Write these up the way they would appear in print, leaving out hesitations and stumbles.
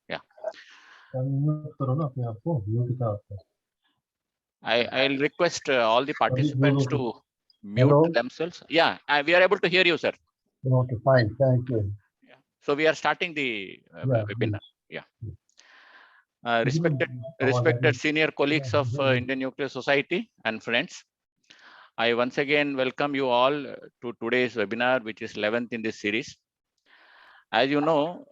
Yeah. I'll request all the participants to mute themselves. Yeah, we are able to hear you, sir. Okay, fine. Thank you. Yeah. So we are starting the webinar. Yeah. Respected senior colleagues of Indian Nuclear Society and friends, I once again welcome you all to today's webinar, which is 11th in this series. As you know,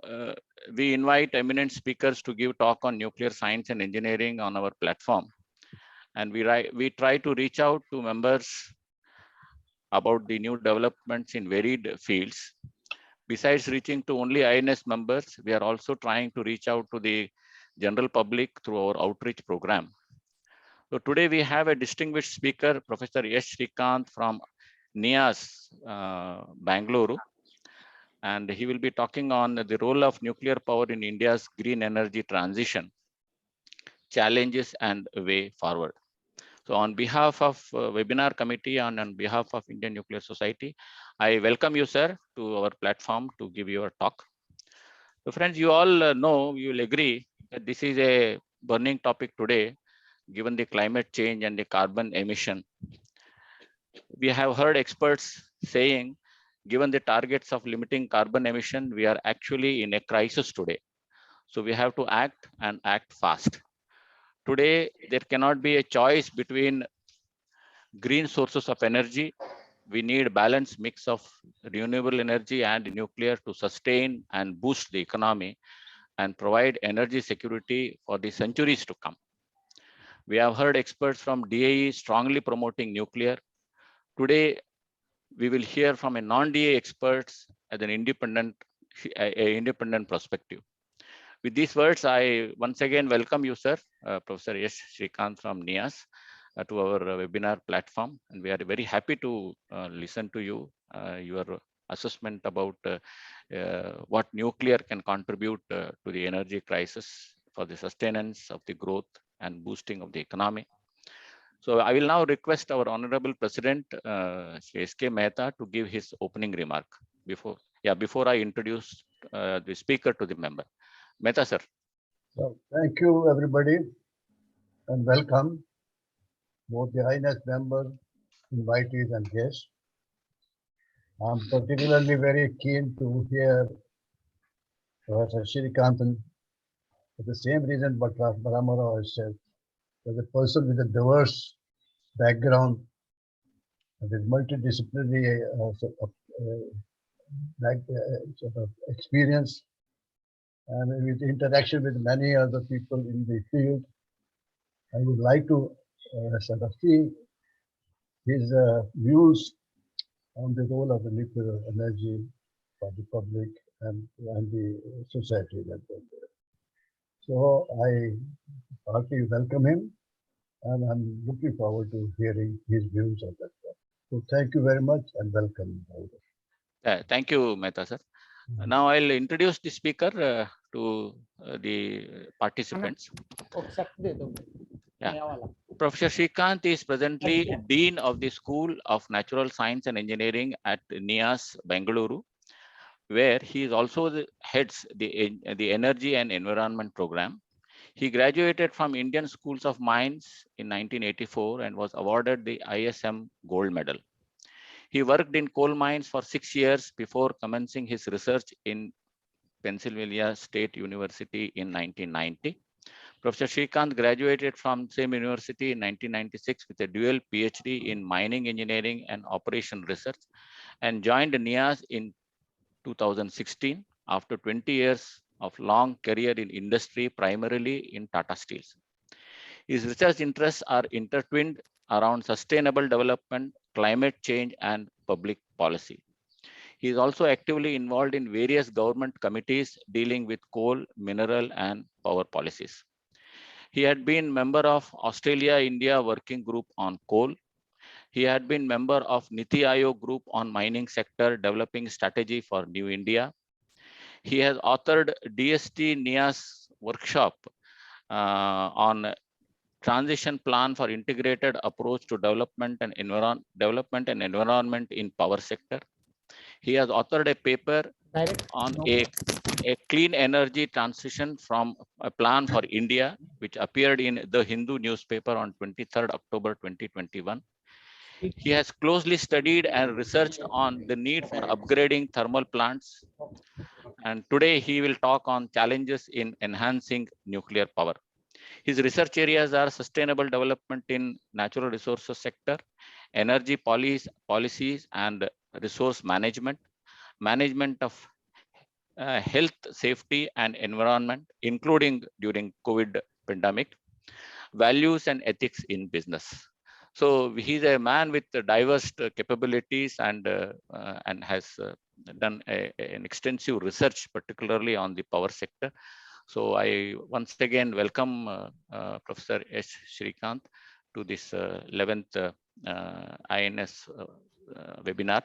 we invite eminent speakers to give talk on nuclear science and engineering on our platform. And we try to reach out to members about the new developments in varied fields. Besides reaching to only INS members, we are also trying to reach out to the general public through our outreach program. So today we have a distinguished speaker, Professor Yash Srikanth from NIAS, Bangalore, and he will be talking on the role of nuclear power in India's green energy transition, challenges and way forward. So on behalf of webinar committee and on behalf of Indian Nuclear Society, I welcome you, sir, to our platform to give your talk. So friends, you all know, you will agree that this is a burning topic today, given the climate change and the carbon emission. We have heard experts saying, given the targets of limiting carbon emission, we are actually in a crisis today. So we have to act and act fast. Today, there cannot be a choice between green sources of energy. We need balanced mix of renewable energy and nuclear to sustain and boost the economy and provide energy security for the centuries to come. We have heard experts from DAE strongly promoting nuclear. Today, we will hear from a non-DA experts as an independent perspective. With these words, I once again welcome you, sir, Professor Yash Srikanth from NIAS, to our webinar platform. And we are very happy to listen to you, your assessment about what nuclear can contribute to the energy crisis for the sustenance of the growth and boosting of the economy. So I will now request our Honorable President, S.K. Mehta, to give his opening remark before I introduce the speaker to the member. Mehta, sir. So, thank you, everybody, and welcome both the INS members, invitees, and guests. I'm particularly very keen to hear Professor Srikanthan for the same reason what Ramarao has said. As a person with a diverse background, with multidisciplinary sort of experience, and with interaction with many other people in the field, I would like to sort of see his views on the role of the nuclear energy for the public and the society. So I heartily welcome him, and I'm looking forward to hearing his views on that. So thank you very much and welcome. Thank you, Mehta, sir. Now I'll introduce the speaker to the participants. Yeah. Professor Srikanth is presently Dean of the School of Natural Science and Engineering at NIAS, Bangalore, where he is also heads the Energy and Environment Program. He graduated from Indian Schools of Mines in 1984 and was awarded the ISM Gold Medal. He worked in coal mines for 6 years before commencing his research in Pennsylvania State University in 1990. Professor Srikanth graduated from same university in 1996 with a dual PhD in mining engineering and operation research and joined NIAS in 2016 after 20 years of long career in industry, primarily in Tata Steels. His research interests are intertwined around sustainable development, climate change, and public policy. He is also actively involved in various government committees dealing with coal, mineral, and power policies. He had been member of Australia-India Working Group on Coal. He had been member of Niti Aayog Group on Mining Sector Developing Strategy for New India. He has authored DST NIAS workshop on transition plan for integrated approach to development and environment in power sector. He has authored a paper on a a clean energy transition from a plan for India, which appeared in the Hindu newspaper on 23rd October 2021. He has closely studied and researched on the need for upgrading thermal plants. And today he will talk on challenges in enhancing nuclear power. His research areas are sustainable development in natural resources sector, energy policies and resource management, management of health, safety and environment, including during COVID pandemic, values and ethics in business. So he's a man with diverse capabilities and has done an extensive research, particularly on the power sector. So I once again welcome Professor S. Srikanth to this 11th INS webinar.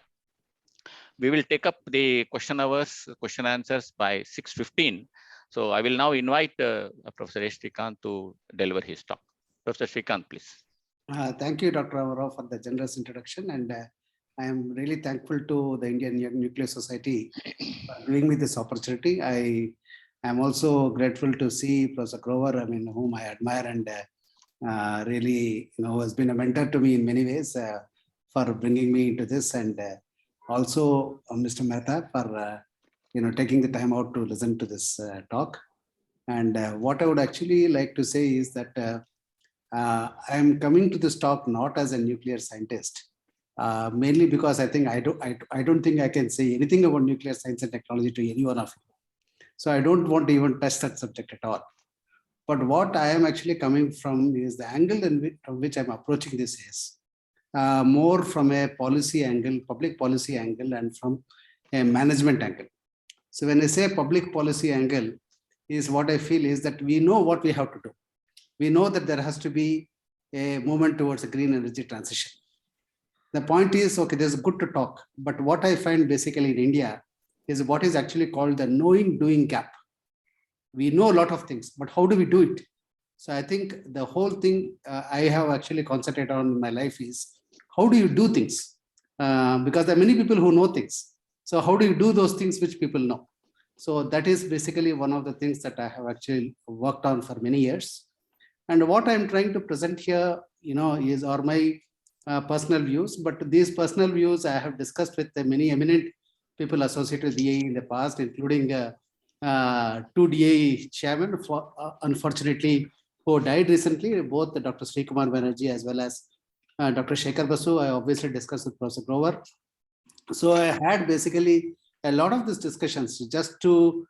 We will take up the question answers by 6:15. So I will now invite Professor S. Srikanth to deliver his talk. Professor Srikanth, please. Thank you, Dr. Rao, for the generous introduction. And I am really thankful to the Indian Nuclear Society for giving me this opportunity. I am also grateful to see Professor Grover, whom I admire and really, has been a mentor to me in many ways for bringing me into this. And also Mr. Mehta for, taking the time out to listen to this talk. And what I would actually like to say is that I am coming to this talk not as a nuclear scientist, mainly because I think I don't think I can say anything about nuclear science and technology to any one of you. So I don't want to even touch that subject at all. But what I am actually coming from is the angle from which I'm approaching this is more from a policy angle, public policy angle, and from a management angle. So when I say public policy angle, is what I feel is that we know what we have to do. We know that there has to be a movement towards a green energy transition. The point is, okay, there's good to talk, but what I find basically in India is what is actually called the knowing doing gap. We know a lot of things, but how do we do it? So I think the whole thing I have actually concentrated on in my life is how do you do things? Because there are many people who know things. So how do you do those things which people know? So that is basically one of the things that I have actually worked on for many years. And what I'm trying to present here, are my personal views. But these personal views I have discussed with many eminent people associated with DAE in the past, including two DAE chairmen, unfortunately, who died recently, both Dr. Srikumar Banerjee as well as Dr. Shekhar Basu. I obviously discussed with Professor Grover. So I had basically a lot of these discussions just to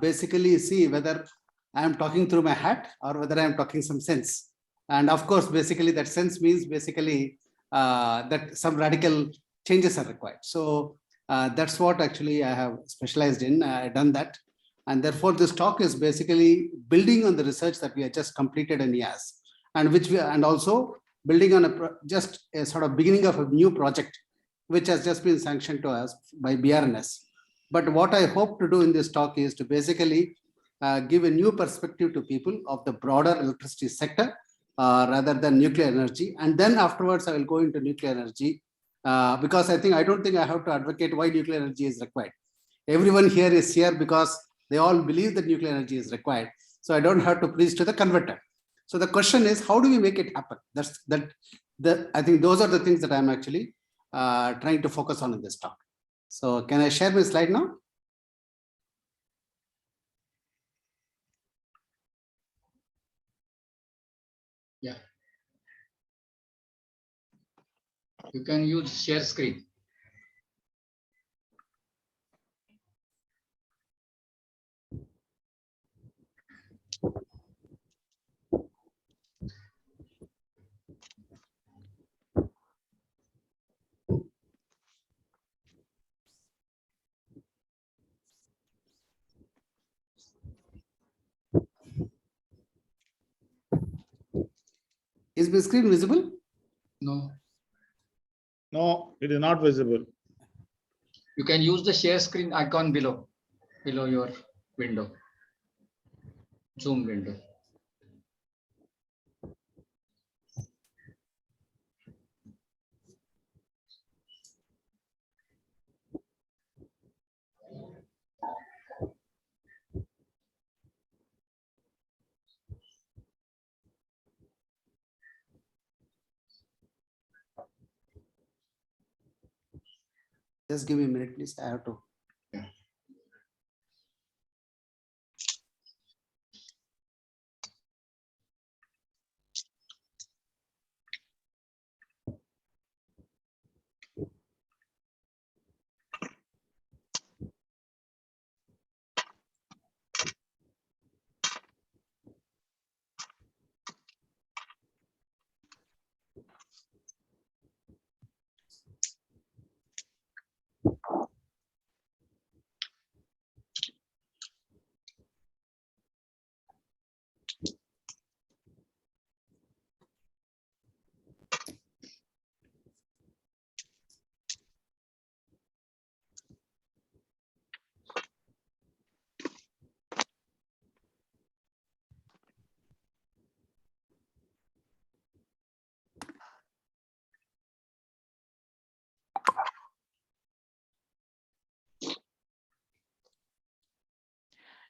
basically see whether I am talking through my hat or whether I am talking some sense. And of course, basically that sense means basically that some radical changes are required. So that's what actually I have specialized in. I've done that. And therefore this talk is basically building on the research that we have just completed in IAS, and also building on just a sort of beginning of a new project, which has just been sanctioned to us by BRNS. But what I hope to do in this talk is to basically give a new perspective to people of the broader electricity sector rather than nuclear energy. And then afterwards, I will go into nuclear energy because I don't think I have to advocate why nuclear energy is required. Everyone here is here because they all believe that nuclear energy is required. So I don't have to preach to the converter. So the question is, how do we make it happen? I think those are the things that I'm actually trying to focus on in this talk. So can I share my slide now? Yeah. You can use share screen. Is my screen visible? No. No, it is not visible. You can use the share screen icon below your window, Zoom window. Just give me a minute, please. I have to.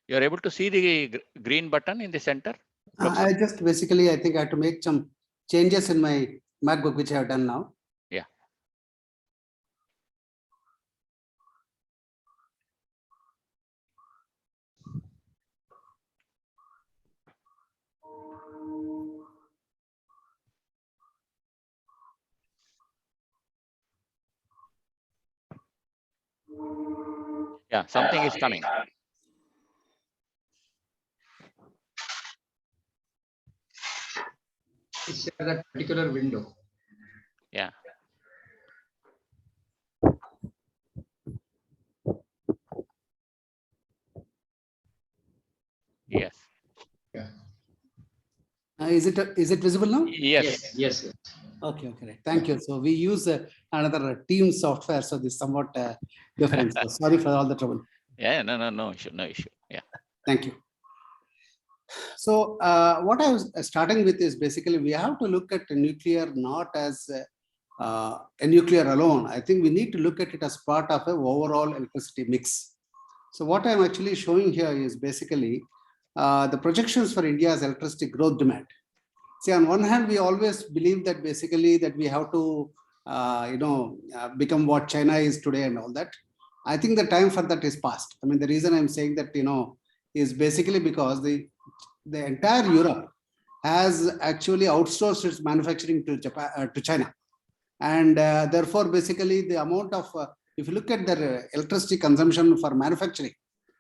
You're able to see the green button in the center? I just basically, I think I have to make some changes in my MacBook, which I have done now. Yeah. Yeah, something is coming. Share that particular window. Yeah. Yes. Yeah. Is it visible now? Yes. Yes. Okay. Right. Thank you. So we use another team software, so this is somewhat different. So sorry for all the trouble. Yeah. No issue. No issue. Yeah. Thank you. So what I was starting with is basically we have to look at nuclear not as a nuclear alone. I think we need to look at it as part of an overall electricity mix. So what I'm actually showing here is basically the projections for India's electricity growth demand. See, on one hand, we always believe that basically that we have to, become what China is today and all that. I think the time for that is past. I mean, the reason I'm saying that, is basically because the entire Europe has actually outsourced its manufacturing to Japan, to China. And therefore, basically the amount of, if you look at their electricity consumption for manufacturing,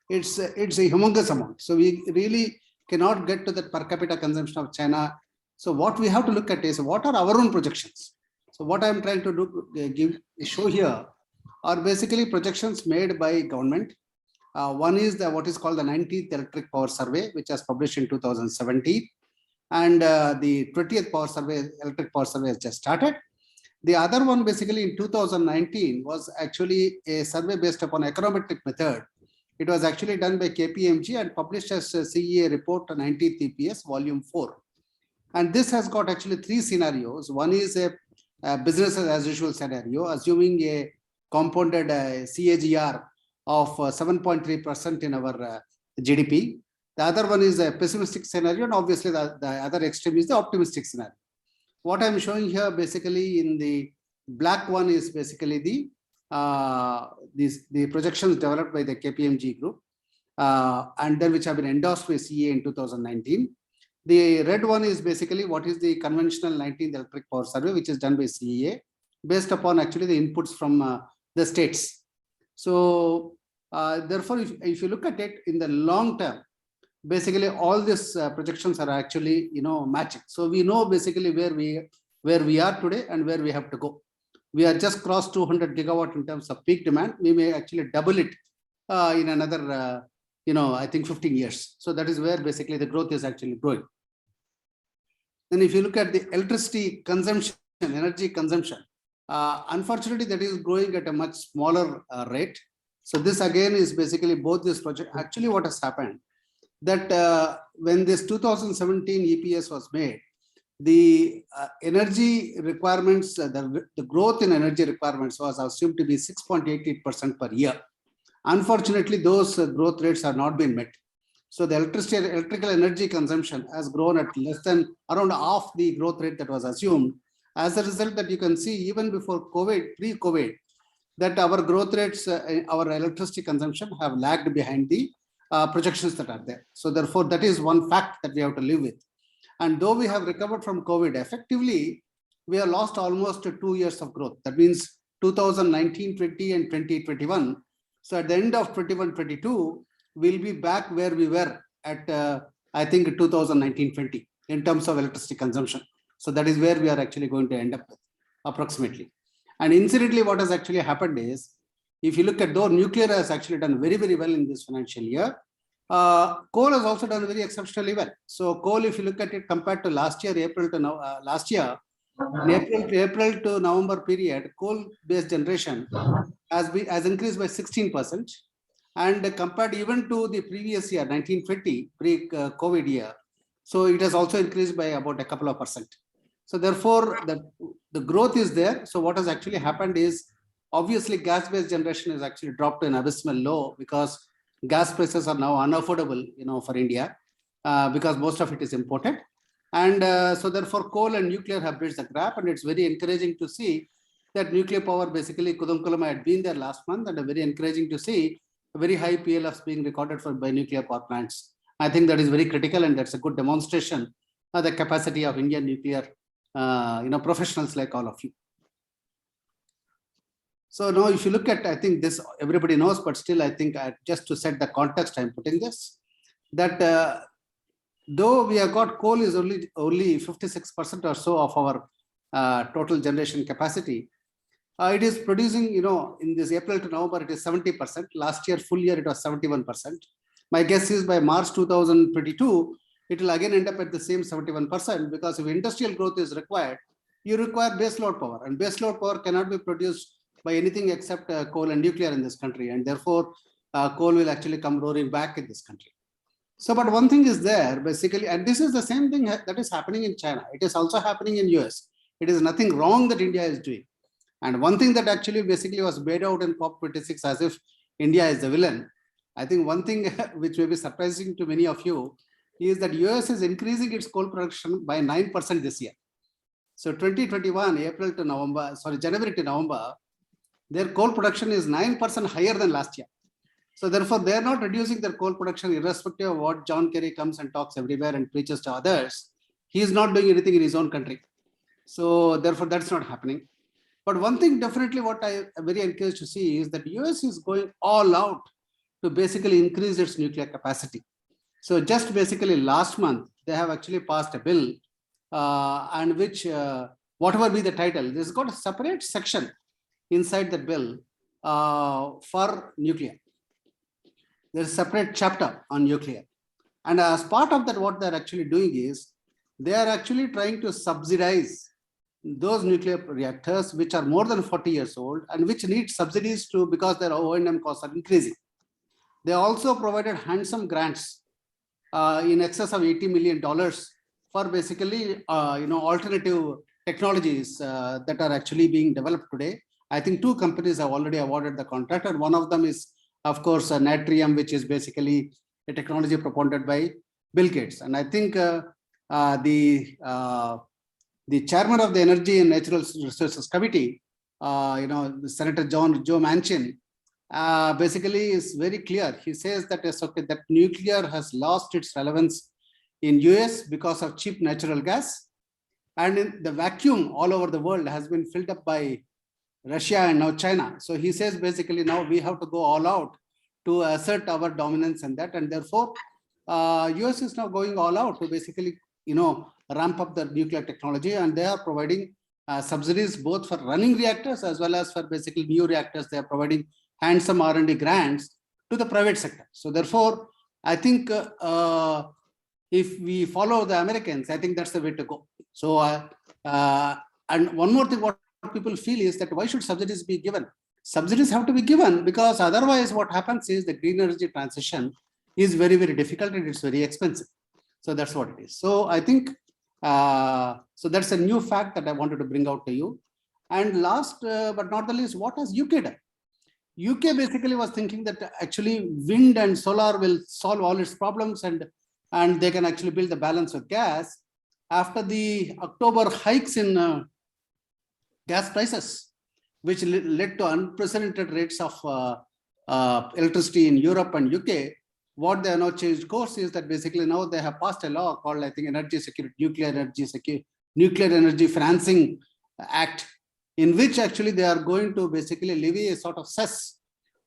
it's a humongous amount. So we really cannot get to that per capita consumption of China. So what we have to look at is what are our own projections. So what I'm trying to do, show here are basically projections made by government. One is what is called the 19th Electric Power Survey, which was published in 2017. And the 20th Electric Power Survey has just started. The other one basically in 2019 was actually a survey based upon econometric method. It was actually done by KPMG and published as a CEA report 19th EPS volume 4. And this has got actually 3 scenarios. One is a business as usual scenario, assuming a compounded CAGR of 7.3% in our GDP. The other one is a pessimistic scenario, and obviously the other extreme is the optimistic scenario. What I'm showing here basically in the black one is basically the projections developed by the KPMG group, and then which have been endorsed by CEA in 2019. The red one is basically what is the conventional 19th Electric Power Survey, which is done by CEA based upon actually the inputs from the states. So therefore, if you look at it in the long term, basically all these projections are actually matching. So we know basically where we are today and where we have to go. We are just crossed 200 gigawatt in terms of peak demand. We may actually double it in another I think 15 years. So that is where basically the growth is actually growing. Then if you look at the electricity consumption, energy consumption, unfortunately that is growing at a much smaller rate. So this again is basically both this project. Actually what has happened that when this 2017 EPS was made, the energy requirements, the growth in energy requirements was assumed to be 6.88% per year. Unfortunately, those growth rates have not been met. So the electrical energy consumption has grown at less than around half the growth rate that was assumed. As a result, that you can see even before COVID, pre-COVID, that our growth rates, our electricity consumption have lagged behind the projections that are there. So therefore, that is one fact that we have to live with. And though we have recovered from COVID, effectively, we have lost almost 2 years of growth. That means 2019-20 and 2021. So at the end of 21-22, we'll be back where we were at, I think, 2019-20 in terms of electricity consumption. So that is where we are actually going to end up with, approximately. And incidentally, what has actually happened is, if you look at though nuclear has actually done very, very well in this financial year, coal has also done very exceptionally well. So coal, if you look at it compared to last year, April to now, last year, in April to November period, coal-based generation has increased by 16%, and compared even to the previous year, 1920, pre-COVID year, so it has also increased by about a couple of percent. So therefore, the growth is there. So what has actually happened is, obviously, gas-based generation is actually dropped to an abysmal low because gas prices are now unaffordable, for India, because most of it is imported. And so therefore, coal and nuclear have bridged the gap, and it's very encouraging to see that nuclear power, basically, Kudamkulam had been there last month, and very encouraging to see very high PLFs being recorded by nuclear power plants. I think that is very critical, and that's a good demonstration of the capacity of Indian nuclear, professionals like all of you. So now, if you look at, I think this everybody knows, but still, I think just to set the context, I'm putting this, that though we have got coal is only 56% or so of our total generation capacity, it is producing, in this April to November, it is 70%. Last year, full year, it was 71%. My guess is by March 2022, it will again end up at the same 71%, because if industrial growth is required, you require baseload power, and baseload power cannot be produced by anything except coal and nuclear in this country, and therefore coal will actually come roaring back in this country. So, but one thing is there, basically, and this is the same thing that is happening in China. It is also happening in US. It is nothing wrong that India is doing. And one thing that actually basically was made out in COP26 as if India is the villain. I think one thing which may be surprising to many of you is that US is increasing its coal production by 9% this year. So 2021, January to November, their coal production is 9% higher than last year. So therefore, they are not reducing their coal production irrespective of what John Kerry comes and talks everywhere and preaches to others. He is not doing anything in his own country. So therefore, that's not happening. But one thing definitely what I am very encouraged to see is that US is going all out to basically increase its nuclear capacity. So just basically last month, they have actually passed a bill and which, whatever be the title, this has got a separate section inside the bill for nuclear. There's a separate chapter on nuclear. And as part of that, what they're actually doing is, they are actually trying to subsidize those nuclear reactors which are more than 40 years old and which need subsidies to, because their O&M costs are increasing. They also provided handsome grants in excess of $80 million for basically, alternative technologies that are actually being developed today. I think 2 companies have already awarded the contract, and one of them is, of course, Natrium, which is basically a technology proponent by Bill Gates. And I think the chairman of the Energy and Natural Resources Committee, Senator Joe Manchin, basically is very clear. He says that it's okay that nuclear has lost its relevance in US because of cheap natural gas, and in the vacuum all over the world has been filled up by Russia and now China. So he says basically now we have to go all out to assert our dominance and that, and therefore US is now going all out to basically ramp up the nuclear technology, and they are providing subsidies both for running reactors as well as for basically new reactors. They are providing handsome R&D grants to the private sector. So therefore, I think if we follow the Americans, I think that's the way to go. So and one more thing, what people feel is that why should subsidies be given? Subsidies have to be given because otherwise what happens is the green energy transition is very, very difficult and it's very expensive. So that's what it is. So I think, so that's a new fact that I wanted to bring out to you. And last but not the least, what has UK done? UK basically was thinking that actually wind and solar will solve all its problems and they can actually build the balance with gas. After the October hikes in gas prices, which led to unprecedented rates of electricity in Europe and UK. What they have now changed course is that basically now they have passed a law called, I think, Energy Security, Nuclear Energy Financing Act, in which actually they are going to basically levy a sort of cess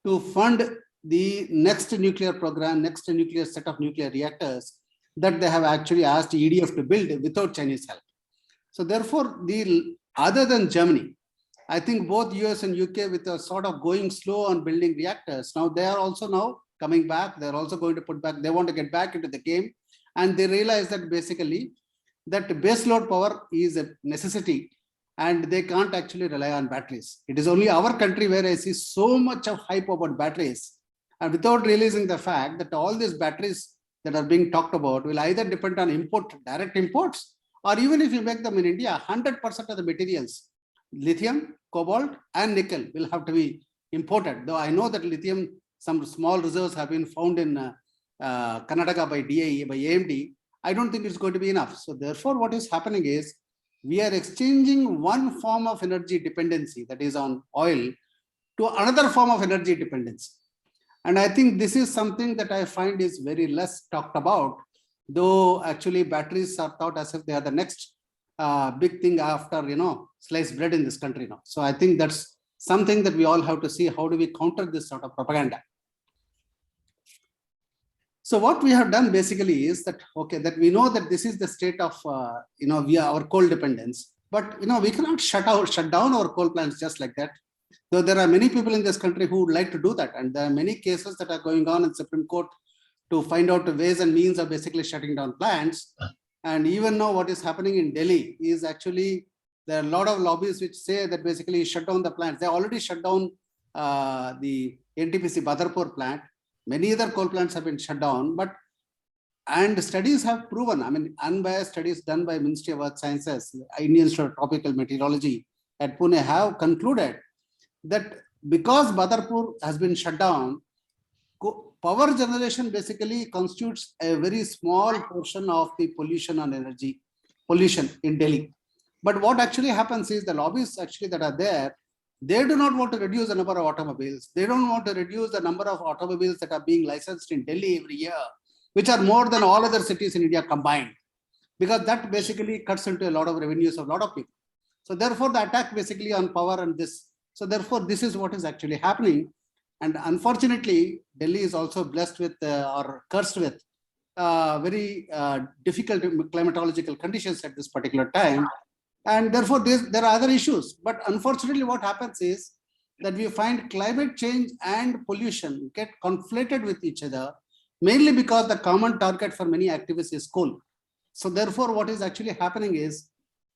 to fund the next nuclear program, next nuclear set of nuclear reactors that they have actually asked EDF to build without Chinese help. So therefore, other than Germany, I think both US and UK, with a sort of going slow on building reactors, now they are also now coming back. They're also going to put back, they want to get back into the game. And they realize that basically that baseload power is a necessity and they can't actually rely on batteries. It is only our country where I see so much of hype about batteries, and without realizing the fact that all these batteries that are being talked about will either depend on direct imports, or even if you make them in India, 100% of the materials, lithium, cobalt, and nickel will have to be imported. Though I know that lithium, some small reserves have been found in Karnataka by DIE, by AMD. I don't think it's going to be enough. So therefore, what is happening is we are exchanging one form of energy dependency, that is on oil, to another form of energy dependency. And I think this is something that I find is very less talked about, though actually batteries are thought as if they are the next big thing after, sliced bread in this country now. So I think that's something that we all have to see. How do we counter this sort of propaganda? So what we have done basically is that, okay, that we know that this is the state of, our coal dependence, but, we cannot shut down our coal plants just like that. Though there are many people in this country who would like to do that. And there are many cases that are going on in Supreme Court to find out the ways and means of basically shutting down plants. And even now what is happening in Delhi is actually, there are a lot of lobbies which say that basically shut down the plants. They already shut down the NTPC Badarpur plant. Many other coal plants have been shut down, and studies have proven, unbiased studies done by Ministry of Earth Sciences, Indian Institute of Tropical Meteorology at Pune have concluded that because Badarpur has been shut down, power generation basically constitutes a very small portion of the pollution and energy pollution in Delhi. But what actually happens is the lobbyists actually that are there, they do not want to reduce the number of automobiles. They don't want to reduce the number of automobiles that are being licensed in Delhi every year, which are more than all other cities in India combined, because that basically cuts into a lot of revenues of a lot of people. So therefore, the attack basically on power and this. So therefore, this is what is actually happening. And unfortunately, Delhi is also blessed with or cursed with very difficult climatological conditions at this particular time. And therefore, there are other issues. But unfortunately, what happens is that we find climate change and pollution get conflated with each other, mainly because the common target for many activists is coal. So therefore, what is actually happening is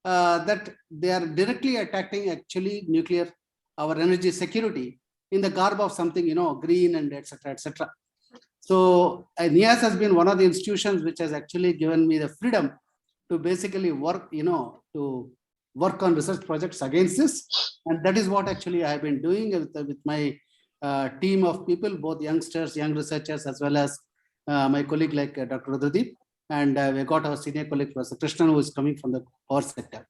that they are directly attacking actually nuclear, our energy security, in the garb of something, green and etc., etc. So NIAS has been one of the institutions which has actually given me the freedom to basically work, to work on research projects against this. And that is what actually I have been doing with my team of people, both youngsters, young researchers, as well as my colleague like Dr. Rudhadeep. And we got our senior colleague, Professor Krishnan, who is coming from the power sector.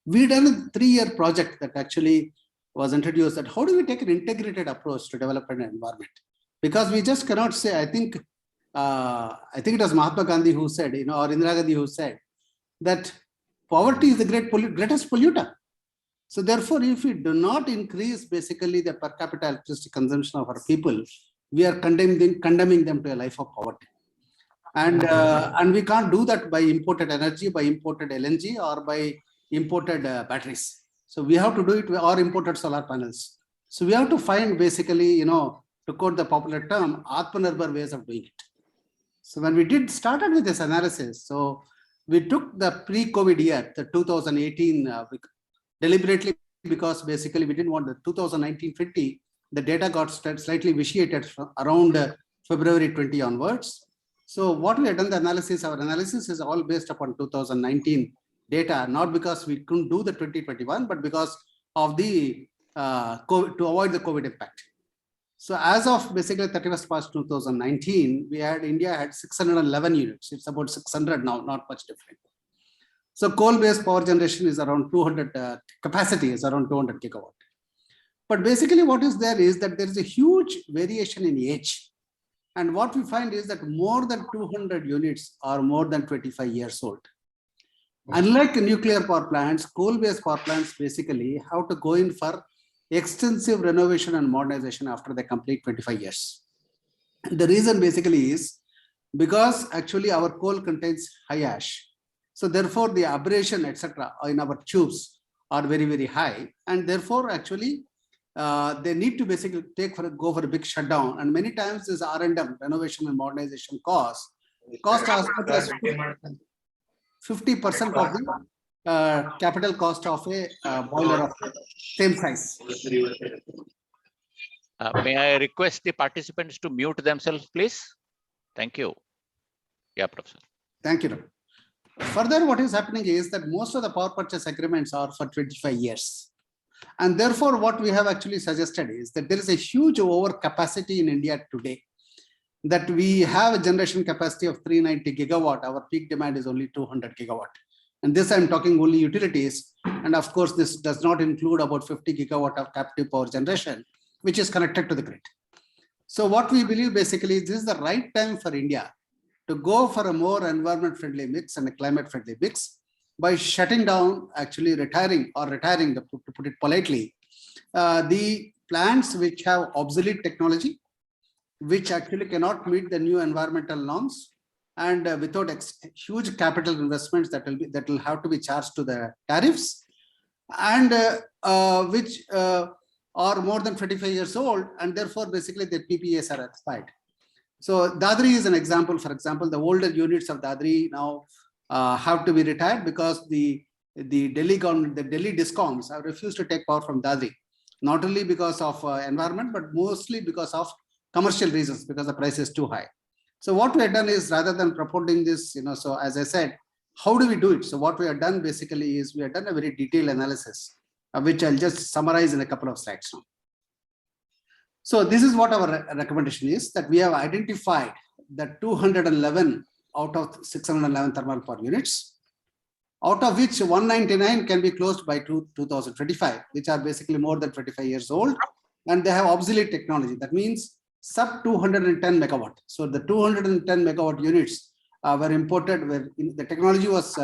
We done a 3-year project that actually was introduced, that how do we take an integrated approach to develop an environment? Because we just cannot say, I think it was Mahatma Gandhi who said, or Indira Gandhi who said that poverty is the greatest polluter. So therefore, if we do not increase basically the per capita electricity consumption of our people, we are condemning them to a life of poverty. And we can't do that by imported energy, by imported LNG, or by imported batteries. So we have to do it, or imported solar panels. So we have to find basically, to quote the popular term, Atmanirbhar ways of doing it. So when we started with this analysis, so we took the pre-COVID year, the 2018, deliberately, because basically we didn't want the 2019-20, the data got slightly vitiated from around February 20 onwards. So what we have done the analysis, our analysis is all based upon 2019 data, not because we couldn't do the 2021, but because of the COVID, to avoid the COVID impact. So as of basically 31st March 2019, India had 611 units. It's about 600 now, not much different. So coal-based power generation is around 200, capacity is around 200 gigawatt. But basically what is there is that there is a huge variation in age. And what we find is that more than 200 units are more than 25 years old. Unlike nuclear power plants, coal-based power plants basically have to go in for extensive renovation and modernization after they complete 25 years. The reason basically is because actually our coal contains high ash. So therefore the abrasion, etc. in our tubes are very, very high. And therefore actually they need to basically go for a big shutdown. And many times this R&M, renovation and modernization cost as much as 50% of the capital cost of a boiler of same size. May I request the participants to mute themselves, please? Thank you. Yeah, Professor. Thank you, Doctor. Further, what is happening is that most of the power purchase agreements are for 25 years. And therefore, what we have actually suggested is that there is a huge overcapacity in India today, that we have a generation capacity of 390 gigawatt. Our peak demand is only 200 gigawatt. And this I'm talking only utilities. And of course, this does not include about 50 gigawatt of captive power generation, which is connected to the grid. So what we believe basically, this is the right time for India to go for a more environment friendly mix and a climate friendly mix by shutting down, actually retiring, to put it politely, the plants which have obsolete technology, which actually cannot meet the new environmental norms, and without huge capital investments that will have to be charged to the tariffs, and which are more than 25 years old, and therefore basically their PPAs are expired. So Dadri is an example. For example, the older units of Dadri now have to be retired because the Delhi government, the Delhi discoms have refused to take power from Dadri, not only because of environment, but mostly because of commercial reasons, because the price is too high. So what we have done is, rather than promoting this, so as I said, how do we do it? So what we have done basically is we have done a very detailed analysis, which I'll just summarize in a couple of slides now. So this is what our recommendation is, that we have identified that 211 out of 611 thermal power units, out of which 199 can be closed by 2025, which are basically more than 25 years old, and they have obsolete technology. That means sub 210 megawatt. So the 210 megawatt units were imported, where the technology was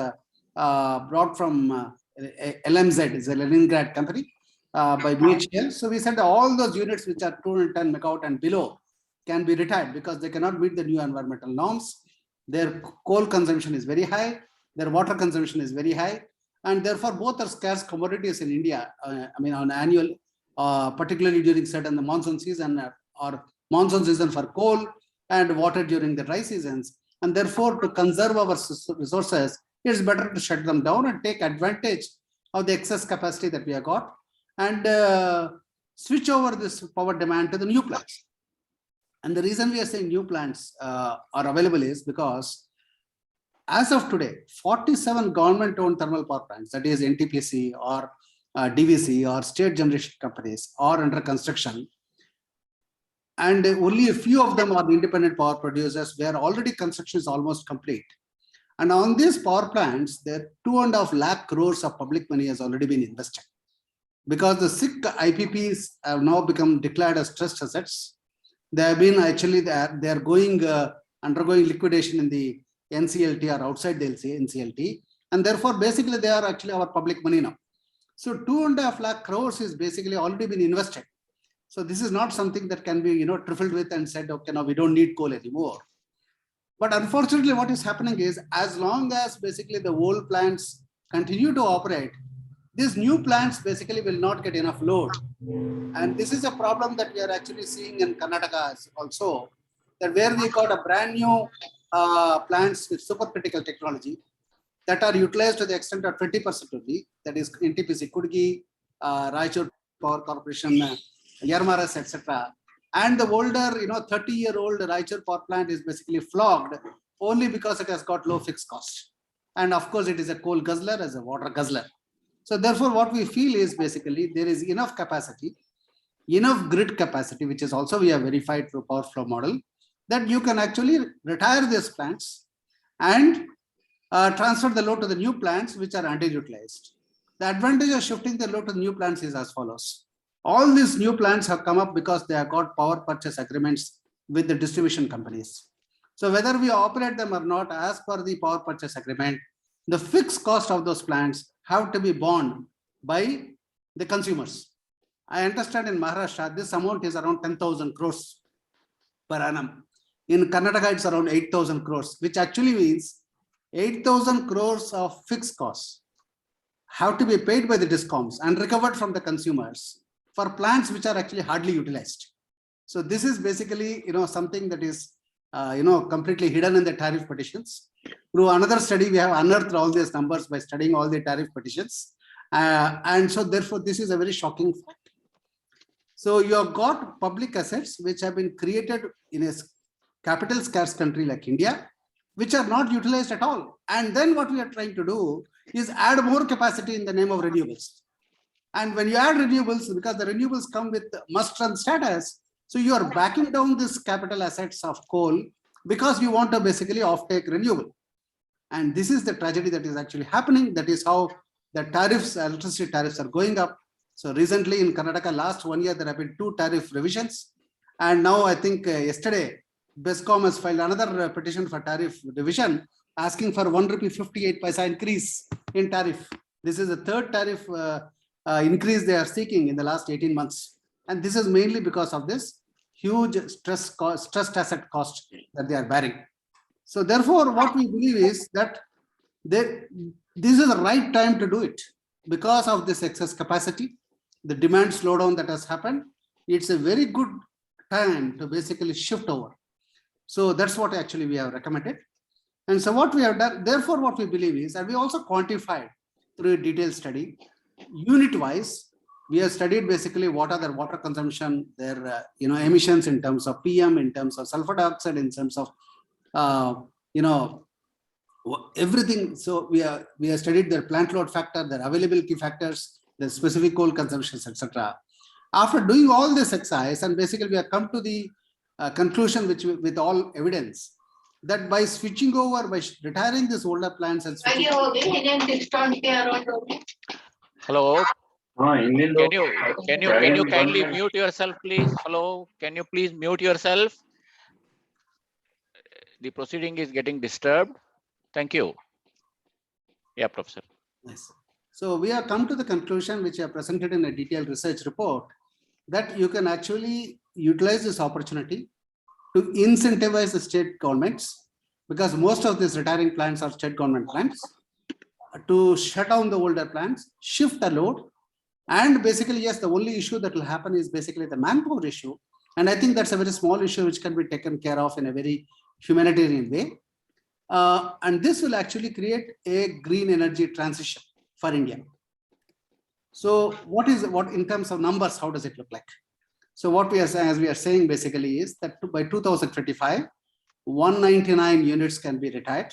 brought from LMZ, is a Leningrad company, by BHEL. So we said all those units which are 210 megawatt and below can be retired because they cannot meet the new environmental norms. Their coal consumption is very high, their water consumption is very high, and therefore both are scarce commodities in India. On annual, particularly during certain the monsoon season or monsoon season for coal, and water during the dry seasons. And therefore, to conserve our resources, it's better to shut them down and take advantage of the excess capacity that we have got, and switch over this power demand to the new plants. And the reason we are saying new plants are available is because as of today, 47 government-owned thermal power plants, that is NTPC or DVC or state generation companies, are under construction. And only a few of them are the independent power producers where already construction is almost complete. And on these power plants, there 2.5 lakh crores of public money has already been invested. Because the SIC IPPs have now become declared as trust assets. They have been actually, they are going, undergoing liquidation in the NCLT or outside the NCLT. And therefore, basically, they are actually our public money now. So 2.5 lakh crores is basically already been invested. So this is not something that can be, trifled with and said, okay, now we don't need coal anymore. But unfortunately, what is happening is, as long as basically the old plants continue to operate, these new plants basically will not get enough load. And this is a problem that we are actually seeing in Karnataka also, that where we got a brand new plants with supercritical technology that are utilized to the extent of 20% only, that is NTPC Kudgi, Raichur Power Corporation, Yarmaras, etc. And the older, 30-year-old Raichur power plant is basically flogged only because it has got low fixed cost. And of course, it is a coal guzzler as a water guzzler. So therefore, what we feel is basically there is enough capacity, enough grid capacity, which is also we have verified through power flow model, that you can actually retire these plants and transfer the load to the new plants which are underutilized. The advantage of shifting the load to the new plants is as follows. All these new plants have come up because they have got power purchase agreements with the distribution companies. So whether we operate them or not, as per the power purchase agreement, the fixed cost of those plants have to be borne by the consumers. I understand in Maharashtra, this amount is around 10,000 crores per annum. In Karnataka, it's around 8,000 crores, which actually means 8,000 crores of fixed costs have to be paid by the discoms and recovered from the consumers for plants which are actually hardly utilized. So this is basically, something that is, completely hidden in the tariff petitions. Through another study, we have unearthed all these numbers by studying all the tariff petitions. And so therefore, this is a very shocking fact. So you have got public assets which have been created in a capital scarce country like India, which are not utilized at all. And then what we are trying to do is add more capacity in the name of renewables. And when you add renewables, because the renewables come with must-run status, so you are backing down this capital assets of coal because you want to basically offtake renewable. And this is the tragedy that is actually happening. That is how the tariffs, electricity tariffs are going up. So recently in Karnataka, last 1 year, there have been 2 tariff revisions. And now I think yesterday, BESCOM has filed another petition for tariff revision, asking for 1 rupee 58 paisa increase in tariff. This is the 3rd tariff increase they are seeking in the last 18 months. And this is mainly because of this huge stressed asset cost that they are bearing. So therefore, what we believe is that this is the right time to do it because of this excess capacity, the demand slowdown that has happened. It's a very good time to basically shift over. So that's what actually we have recommended. And so what we have done, therefore, what we believe is, and we also quantified through a detailed study, unit wise, we have studied basically what are their water consumption, their emissions in terms of PM, in terms of sulfur dioxide, in terms of everything. So we have studied their plant load factor, their availability factors, their specific coal consumptions, etc. After doing all this exercise, and basically we have come to the conclusion, which with all evidence, that by switching over, by retiring these older plants and switching. Hello. Can you kindly mute yourself, please? Hello, can you please mute yourself? The proceeding is getting disturbed. Thank you. Yeah, Professor. Yes. So we have come to the conclusion, which I presented in a detailed research report, that you can actually utilize this opportunity to incentivize the state governments, because most of these retiring plants are state government plants, to shut down the older plants, shift the load. And basically, yes, the only issue that will happen is basically the manpower issue. And I think that's a very small issue which can be taken care of in a very humanitarian way. And this will actually create a green energy transition for India. So what in terms of numbers, how does it look like? So what we are saying, as we are saying basically, is that by 2025, 199 units can be retired.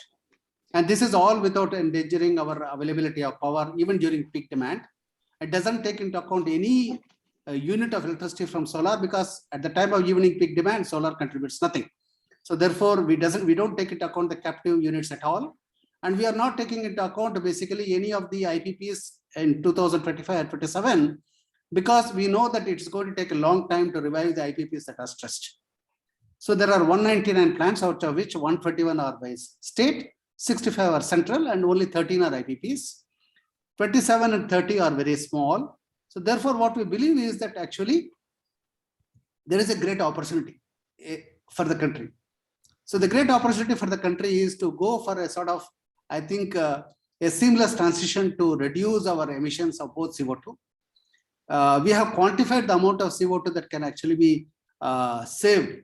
And this is all without endangering our availability of power, even during peak demand. It doesn't take into account any unit of electricity from solar, because at the time of evening peak demand, solar contributes nothing. So therefore, we don't take into account the captive units at all. And we are not taking into account basically any of the IPPs in 2025 or 27, because we know that it's going to take a long time to revive the IPPs that are stressed. So there are 199 plants, out of which 121 are by state, 65 are central, and only 13 are IPPs. 27 and 30 are very small. So therefore, what we believe is that actually there is a great opportunity for the country. So the great opportunity for the country is to go for a sort of, I think, a seamless transition to reduce our emissions of both CO2. We have quantified the amount of CO2 that can actually be saved.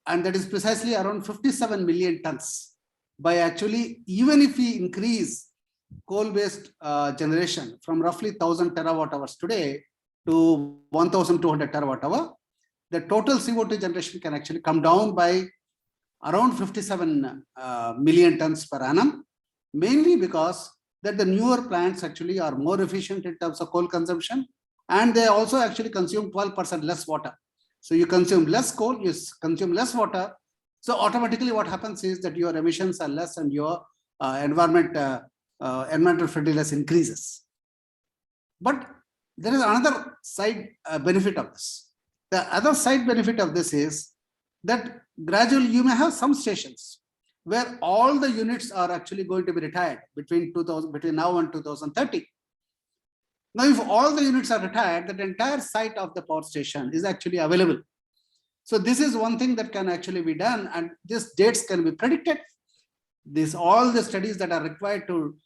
And that is precisely around 57 million tons by actually, even if we increase coal-based generation from roughly 1,000 terawatt hours today to 1,200 terawatt hour, the total CO2 generation can actually come down by around 57 million tons per annum, mainly because that the newer plants actually are more efficient in terms of coal consumption, and they also actually consume 12% less water. So you consume less coal, you consume less water. So automatically what happens is that your emissions are less and your environmental friendliness increases. But there is another side benefit of this. The other side benefit of this is that gradually you may have some stations where all the units are actually going to be retired between now and 2030. Now, if all the units are retired, that entire site of the power station is actually available. So this is one thing that can actually be done, and these dates can be predicted. All the studies that are required to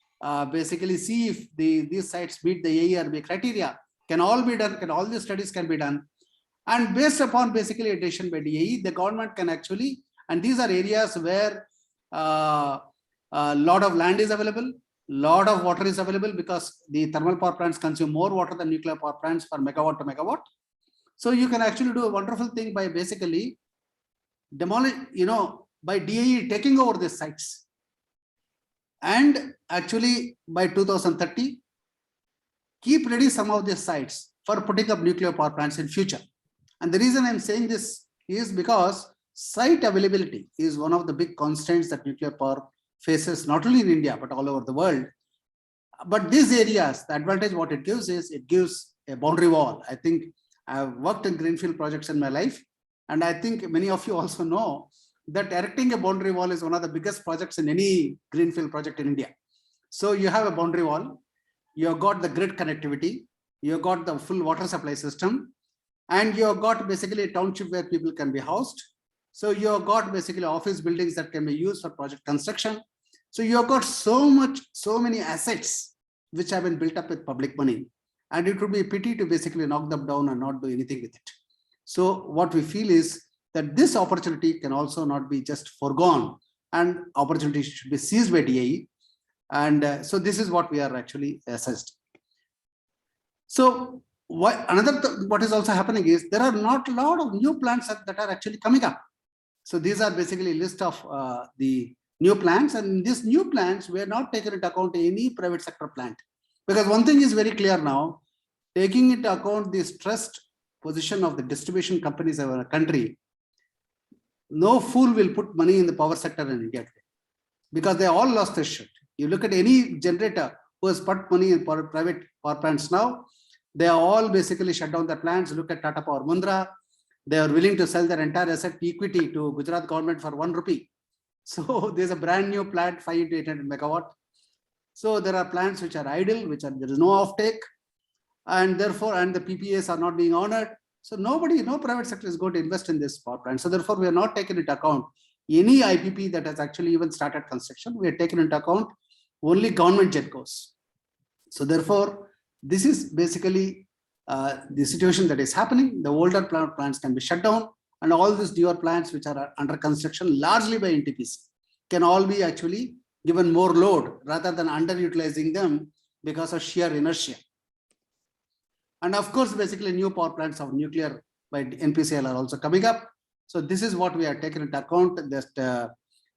basically see if these sites meet the AERB criteria can all be done, all the studies can be done. And based upon basically a decision by DAE, the government can actually, and these are areas where a lot of land is available, lot of water is available, because the thermal power plants consume more water than nuclear power plants per megawatt to megawatt. So you can actually do a wonderful thing by basically demolish, by DAE taking over these sites. And actually by 2030, keep ready some of these sites for putting up nuclear power plants in future. And the reason I'm saying this is because site availability is one of the big constraints that nuclear power faces, not only in India, but all over the world. But these areas, the advantage what it gives is it gives a boundary wall. I think I've worked in greenfield projects in my life, and I think many of you also know that erecting a boundary wall is one of the biggest projects in any greenfield project in India. So you have a boundary wall, you've got the grid connectivity, you've got the full water supply system, and you've got basically a township where people can be housed. So you've got basically office buildings that can be used for project construction. So you've got so many assets which have been built up with public money, and it would be a pity to basically knock them down and not do anything with it. So what we feel is that this opportunity can also not be just foregone, and opportunity should be seized by DAE. And so this is what we are actually assessed. So what is also happening is there are not a lot of new plants that are actually coming up. So these are basically a list of the new plants, and in these new plants, we are not taking into account any private sector plant. Because one thing is very clear now, taking into account the stressed position of the distribution companies in our country, no fool will put money in the power sector in India today, because they all lost their shit. You look at any generator who has put money in private power plants now, they are all basically shut down their plants. Look at Tata Power Mundra. They are willing to sell their entire asset equity to Gujarat government for 1 rupee. So there's a brand new plant, 5 to 800 megawatt. So there are plants which are idle, there is no offtake, and therefore, and the PPAs are not being honored. So no private sector is going to invest in this power plant. So therefore, we are not taking into account any IPP that has actually even started construction. We are taking into account only government GenCos. So therefore, this is basically the situation that is happening. The older plants can be shut down, and all these newer plants which are under construction largely by NTPC can all be actually given more load rather than underutilizing them because of sheer inertia. And of course, basically new power plants of nuclear by NPCIL are also coming up. So this is what we are taking into account. That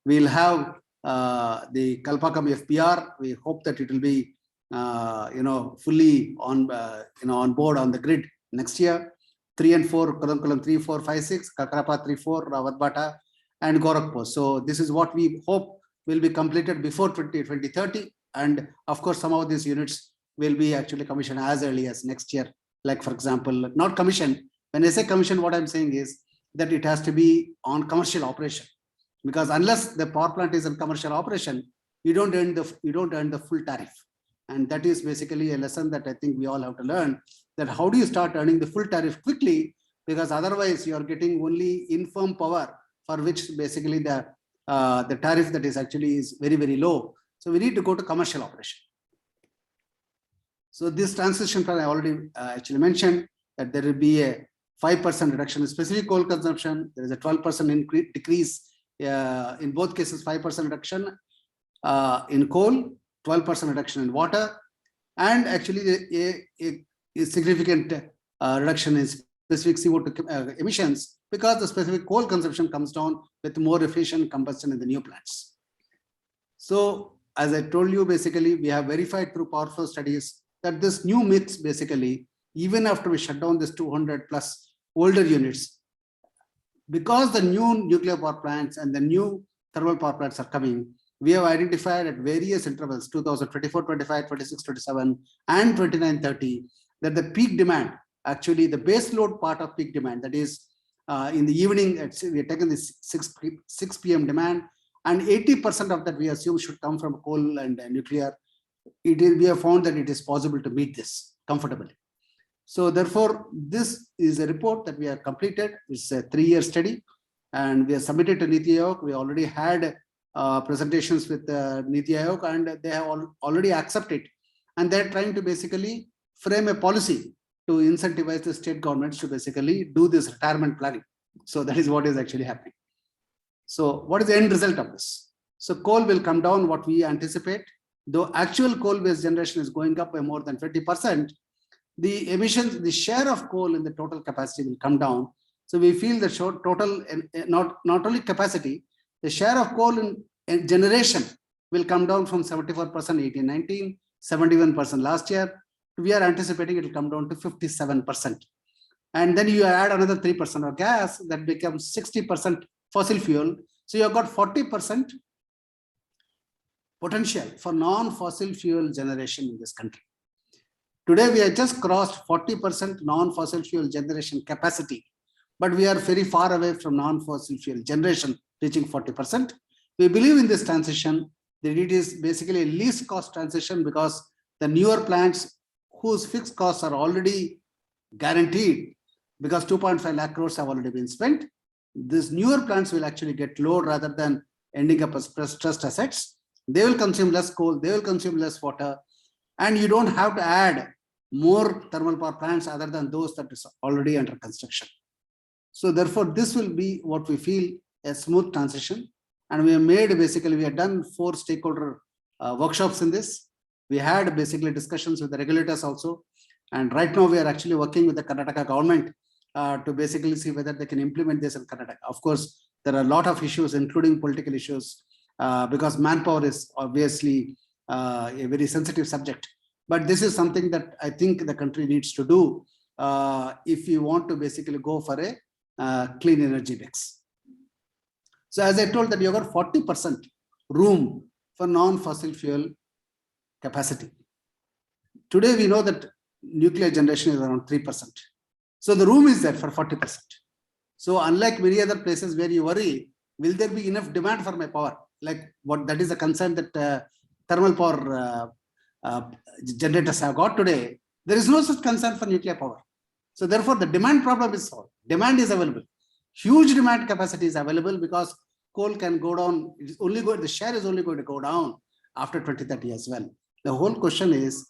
we'll have the Kalpakkam FPR. We hope that it will be fully on on board on the grid next year. 3 and 4, Kudankulam 3, 4, 5, 6, Kakrapa 3, 4, Vatbata, and Gorakhpur. So this is what we hope will be completed before 2030. And of course, some of these units will be actually commissioned as early as next year. Like, for example, not commissioned. When I say commission, what I'm saying is that it has to be on commercial operation. Because unless the power plant is in commercial operation, you don't earn the full tariff. And that is basically a lesson that I think we all have to learn, that how do you start earning the full tariff quickly, because otherwise you are getting only infirm power for which basically the tariff that is actually is very, very low. So we need to go to commercial operation. So this transition plan I already actually mentioned that there will be a 5% reduction in specific coal consumption. There is a 12% decrease in both cases, 5% reduction in coal, 12% reduction in water, and actually a significant reduction in specific CO2 emissions, because the specific coal consumption comes down with more efficient combustion in the new plants. So as I told you, basically, we have verified through power flow studies that this new mix, basically, even after we shut down this 200 plus older units, because the new nuclear power plants and the new thermal power plants are coming, we have identified at various intervals, 2024, 25, 26, 27, and 29, 30, that the peak demand, actually the base load part of peak demand, that is in the evening, we have taken this 6 p.m. demand, and 80% of that we assume should come from coal and nuclear. We have found that it is possible to meet this comfortably. So therefore, this is a report that we have completed. It's a 3-year study, and we have submitted to NITI Aayog. We already had presentations with NITI Aayog, and they have already accepted. And they're trying to basically frame a policy to incentivize the state governments to basically do this retirement planning. So that is what is actually happening. So what is the end result of this? So coal will come down, what we anticipate, though actual coal-based generation is going up by more than 20%. The emissions, the share of coal in the total capacity will come down. So we feel the total, not only capacity, the share of coal in generation will come down from 74% 18-19, 71% last year. We are anticipating it will come down to 57%. And then you add another 3% of gas, that becomes 60% fossil fuel. So you have got 40% potential for non-fossil fuel generation in this country. Today, we have just crossed 40% non-fossil fuel generation capacity, but we are very far away from non-fossil fuel generation, reaching 40%. We believe in this transition, that it is basically a least cost transition, because the newer plants whose fixed costs are already guaranteed, because 2.5 lakh crores have already been spent, these newer plants will actually get load rather than ending up as stressed assets. They will consume less coal, they will consume less water, and you don't have to add more thermal power plants other than those that is already under construction. So therefore, this will be what we feel a smooth transition. And we have made, basically, we have done 4 stakeholder workshops in this. We had basically discussions with the regulators also. And right now we are actually working with the Karnataka government to basically see whether they can implement this in Karnataka. Of course, there are a lot of issues, including political issues, because manpower is obviously a very sensitive subject. But this is something that I think the country needs to do if you want to basically go for a clean energy mix. So as I told that you have got 40% room for non-fossil fuel capacity. Today we know that nuclear generation is around 3%. So the room is there for 40%. So unlike many other places where you worry, will there be enough demand for my power? Like what that is a concern that thermal power generators have got today. There is no such concern for nuclear power. So therefore the demand problem is solved. Demand is available. Huge demand capacity is available, because coal can go down. It's only going, the share is only going to go down after 2030 as well. The whole question is,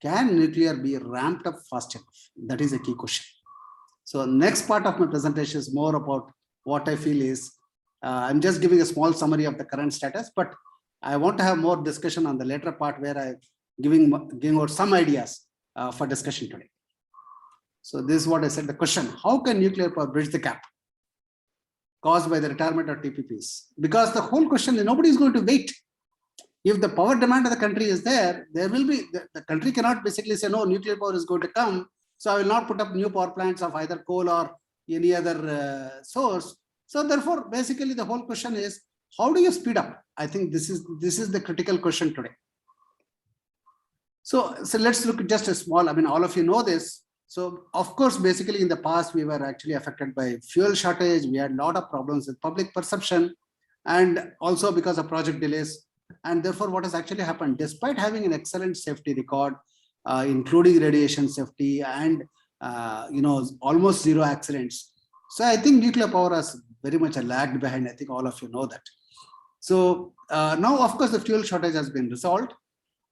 can nuclear be ramped up fast enough? That is a key question. So next part of my presentation is more about what I feel is, I'm just giving a small summary of the current status, but I want to have more discussion on the later part where I'm giving out some ideas for discussion today. So this is what I said, the question, how can nuclear power bridge the gap caused by the retirement of TPPs? Because the whole question is, nobody is going to wait. If the power demand of the country is there, there will be, the country cannot basically say, no, nuclear power is going to come, so I will not put up new power plants of either coal or any other source. So therefore, basically the whole question is, how do you speed up? I think this is the critical question today. So let's look at just a small, I mean, all of you know this. So of course, basically in the past, we were actually affected by fuel shortage. We had a lot of problems with public perception, and also because of project delays. And therefore, what has actually happened, despite having an excellent safety record, including radiation safety and almost zero accidents. So I think nuclear power has very much lagged behind. I think all of you know that. So now, of course, the fuel shortage has been resolved,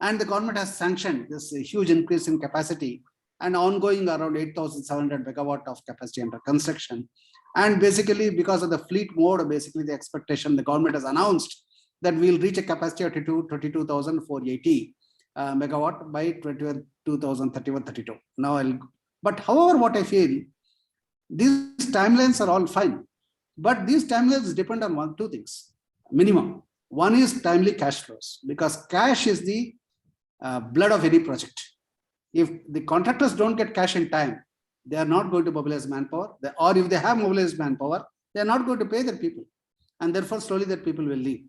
and the government has sanctioned this huge increase in capacity and ongoing around 8,700 megawatt of capacity under construction. And basically, because of the fleet mode, basically the expectation, the government has announced that we'll reach a capacity of 22,480 megawatt by 2031-32. Now, but however, what I feel, these timelines are all fine, but these timelines depend on two things, minimum. One is timely cash flows, because cash is the blood of any project. If the contractors don't get cash in time, they are not going to mobilize manpower, or if they have mobilized manpower, they are not going to pay their people, and therefore slowly that people will leave.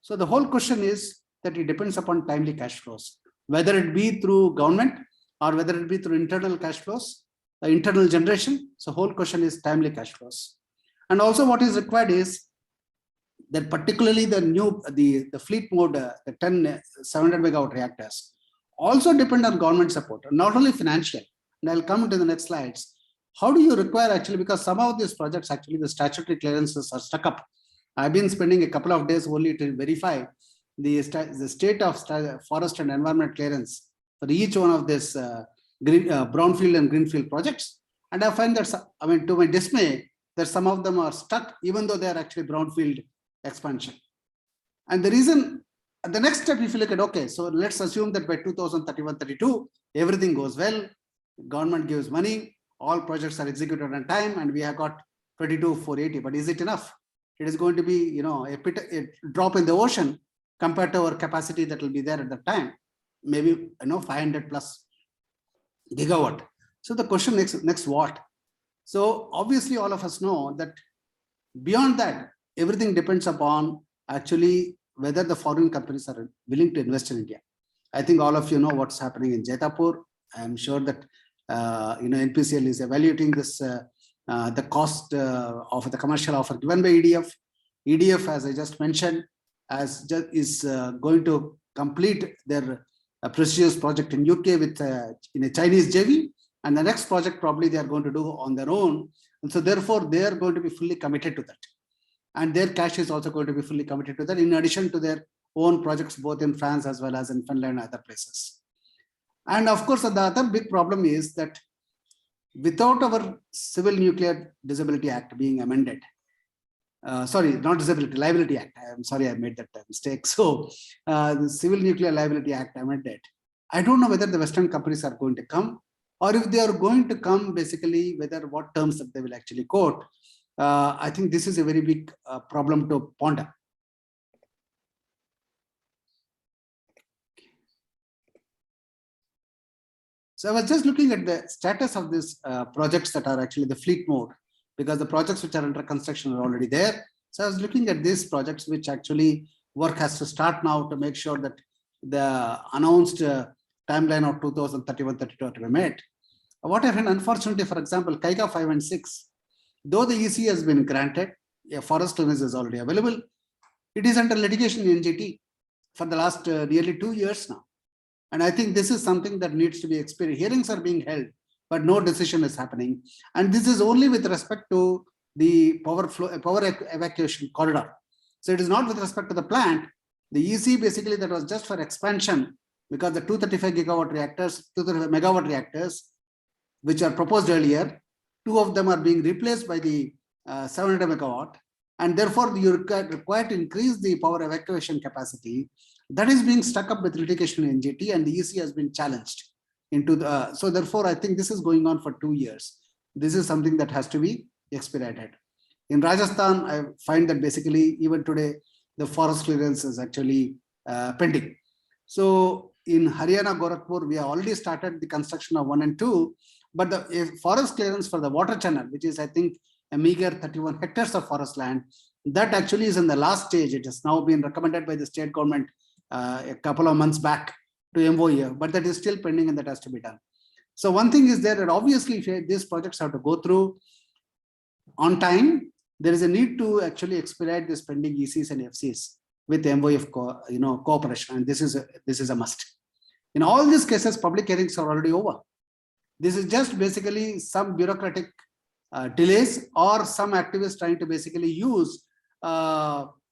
So the whole question is that it depends upon timely cash flows, whether it be through government or whether it be through internal cash flows, internal generation. So whole question is timely cash flows. And also what is required is that particularly the fleet mode, the 10 700 megawatt reactors also depend on government support, not only financial. And I'll come to the next slides. How do you require actually, because some of these projects actually the statutory clearances are stuck up. I've been spending a couple of days only to verify the state of forest and environment clearance for each one of this brownfield and greenfield projects. And I find that, I mean, to my dismay, that some of them are stuck, even though they are actually brownfield expansion. And the reason, the next step, if you look at, okay, so let's assume that by 2031-32, everything goes well, government gives money, all projects are executed on time, and we have got 22,480. But is it enough? It is going to be, you know, a drop in the ocean compared to our capacity that will be there at that time, maybe, you know, 500 plus gigawatt. So the question next what? So obviously all of us know that beyond that, everything depends upon actually whether the foreign companies are willing to invest in India. I think all of you know what's happening in Jetapur. I'm sure that you know, NPCL is evaluating this the cost of the commercial offer given by EDF. EDF, as I just mentioned, is going to complete their prestigious project in UK with in a Chinese JV, and the next project probably they are going to do on their own, and so therefore they are going to be fully committed to that, and their cash is also going to be fully committed to that, in addition to their own projects both in France as well as in Finland and other places. And of course, the other big problem is that without our Civil Nuclear Disability Act being amended, sorry, not Disability, Liability Act. I'm sorry, I made that mistake. So the Civil Nuclear Liability Act amended. I don't know whether the Western companies are going to come, or if they are going to come, basically, whether what terms that they will actually quote. I think this is a very big problem to ponder. So I was just looking at the status of these projects that are actually the fleet mode, because the projects which are under construction are already there. So I was looking at these projects which actually work has to start now to make sure that the announced timeline of 2031-32 to be met. What happened, unfortunately, for example, Kaiga 5 and 6, though the EC has been granted, a forest clearance is already available, it is under litigation in NGT for the last nearly 2 years now. And I think this is something that needs to be experienced. Hearings are being held, but no decision is happening. And this is only with respect to the power evacuation corridor. So it is not with respect to the plant. The EC basically that was just for expansion, because the 235 gigawatt reactors, 235 megawatt reactors, which are proposed earlier, 2 of them are being replaced by the 700 megawatt. And therefore you require to increase the power evacuation capacity. That is being stuck up with litigation in NGT, and the EC has been challenged into the, so therefore I think this is going on for 2 years. This is something that has to be expedited. In Rajasthan, I find that basically even today, the forest clearance is actually pending. So in Haryana, Gorakhpur, we have already started the construction of 1 and 2, but the forest clearance for the water channel, which is I think a meager 31 hectares of forest land, that actually is in the last stage. It has now been recommended by the state government a couple of months back to MOE, but that is still pending and that has to be done. So one thing is there that obviously if these projects have to go through on time, there is a need to actually expedite the pending ECs and FCs with MOE cooperation, and this is a must. In all these cases, public hearings are already over. This is just basically some bureaucratic delays or some activists trying to basically use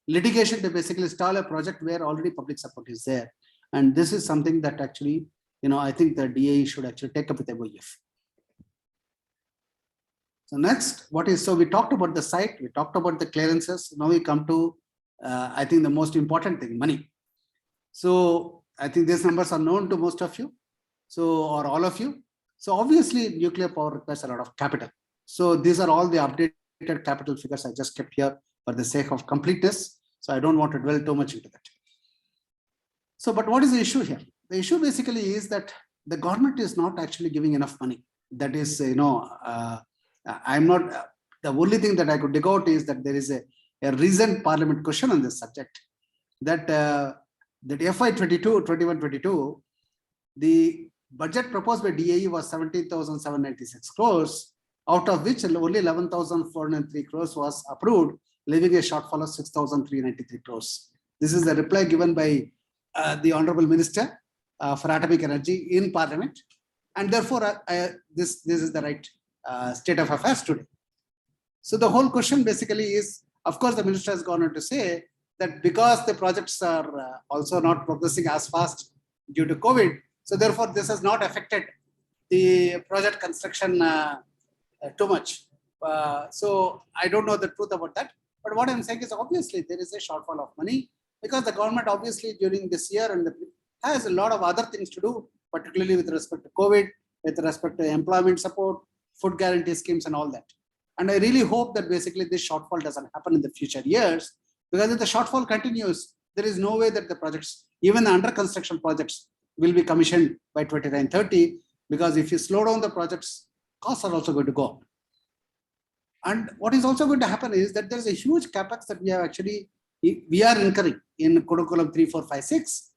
litigation to basically stall a project where already public support is there. And this is something that actually, I think the DAE should actually take up with MOEF. So next, so we talked about the site, we talked about the clearances. Now we come to, I think the most important thing, money. So I think these numbers are known to most of you, or all of you. So obviously nuclear power requires a lot of capital. So these are all the updated capital figures I just kept here for the sake of completeness. So I don't want to dwell too much into that. So, but what is the issue here? The issue basically is that the government is not actually giving enough money. That is, I'm not, the only thing that I could dig out is that there is a recent parliament question on this subject, that FY 21-22, the budget proposed by DAE was 17,796 crores, out of which only 11,403 crores was approved, leaving a shortfall of 6,393 crores. This is the reply given by the Honorable Minister for Atomic Energy in Parliament. And therefore, this is the right state of affairs today. So the whole question basically is, of course, the minister has gone on to say that because the projects are also not progressing as fast due to COVID, so therefore this has not affected the project construction too much. So I don't know the truth about that. But what I'm saying is obviously there is a shortfall of money because the government obviously during this year and has a lot of other things to do, particularly with respect to COVID, with respect to employment support, food guarantee schemes and all that. And I really hope that basically this shortfall doesn't happen in the future years, because if the shortfall continues, there is no way that the projects, even the under construction projects, will be commissioned by 29-30, because if you slow down the projects, costs are also going to go up. And what is also going to happen is that there's a huge capex that we are incurring in Kudankulam 3, 4, 5, 6.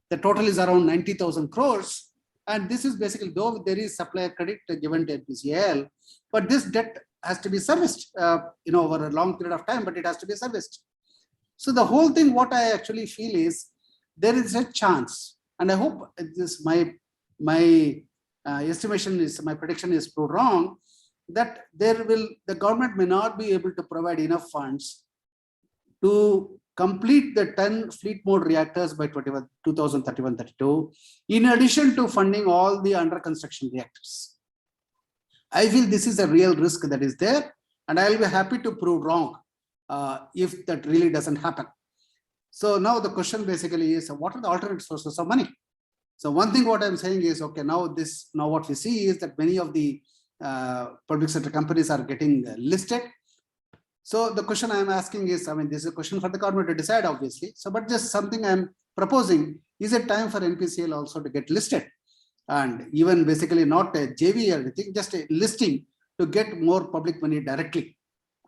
The total is around 90,000 crores. And this is basically, though there is supplier credit given to NPCIL, but this debt has to be serviced, over a long period of time, but it has to be serviced. So the whole thing, what I actually feel is there is a chance, and I hope this my estimation is, my prediction is proved wrong, that the government may not be able to provide enough funds to complete the 10 fleet mode reactors by 2031-32, in addition to funding all the under construction reactors. I feel this is a real risk that is there, and I'll be happy to prove wrong if that really doesn't happen. So now the question basically is, what are the alternate sources of money? So one thing what I'm saying is, okay, now what we see is that many of the public sector companies are getting listed. So the question I'm asking is, this is a question for the government to decide, obviously. So, but just something I'm proposing, is it time for NPCIL also to get listed? And even basically not a JV or anything, just a listing to get more public money directly.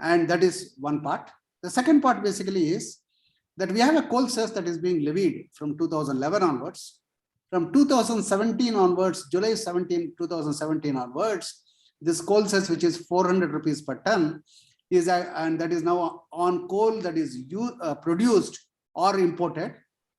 And that is one part. The second part basically is that we have a coal cess that is being levied from 2011 onwards. From 2017 onwards, July 17, 2017 onwards, this coal cess, which is 400 rupees per ton, is and that is now on coal that is produced or imported.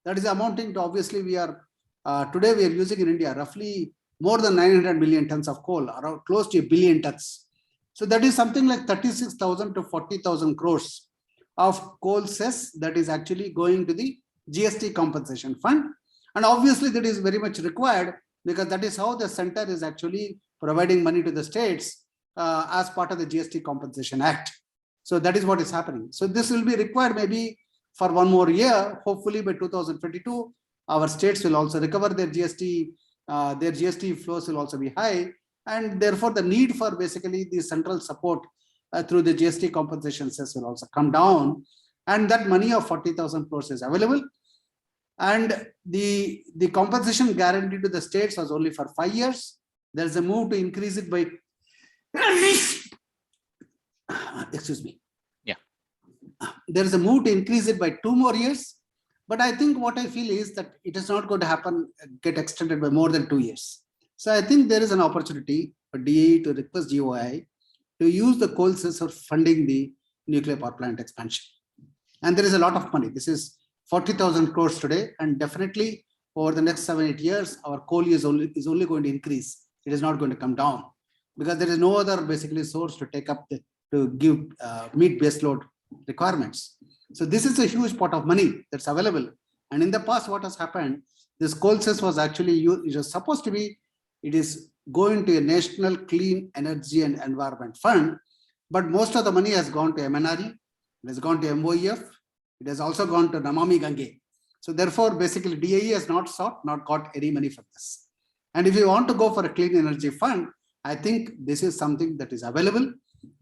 That is amounting to, obviously, today we are using in India roughly more than 900 million tons of coal, around close to 1 billion tons. So that is something like 36,000 to 40,000 crores of coal cess that is actually going to the GST compensation fund. And obviously that is very much required, because that is how the center is actually providing money to the states as part of the GST Compensation Act. So that is what is happening. So this will be required maybe for one more year. Hopefully by 2022, our states will also recover their GST flows will also be high. And therefore the need for basically the central support through the GST compensation cess will also come down. And that money of 40,000 crores is available. And the compensation guarantee to the states was only for 5 years. There's a move to increase it by, excuse me. Yeah. There is a move to increase it by 2 more years. But I think what I feel is that it is not going to happen, get extended by more than 2 years. So I think there is an opportunity for DAE to request GOI to use the coal cess for funding the nuclear power plant expansion. And there is a lot of money. This is 40,000 crores today, and definitely over the next 7-8 years, our coal is only going to increase. It is not going to come down, because there is no other basically source to take up meet baseload requirements. So this is a huge pot of money that's available. And in the past, what has happened, this coal cess was actually used, it was supposed to be, it is going to a National Clean Energy and Environment Fund, but most of the money has gone to MNRE, it has gone to MOEF, it has also gone to Namami Gange. So therefore, basically DAE has not got any money for this. And if you want to go for a clean energy fund, I think this is something that is available,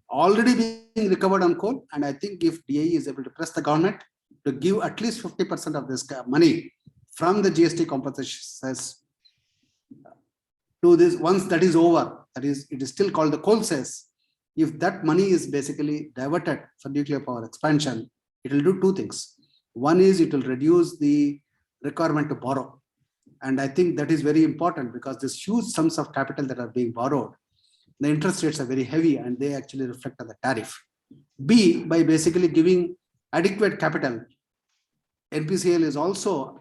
already being recovered on coal. And I think if DAE is able to press the government to give at least 50% of this money from the GST compensation cess to this, once that is over, that is, it is still called the coal cess. If that money is basically diverted for nuclear power expansion, it will do 2 things. One is it will reduce the requirement to borrow. And I think that is very important because these huge sums of capital that are being borrowed, the interest rates are very heavy and they actually reflect on the tariff. B, by basically giving adequate capital, NPCIL is also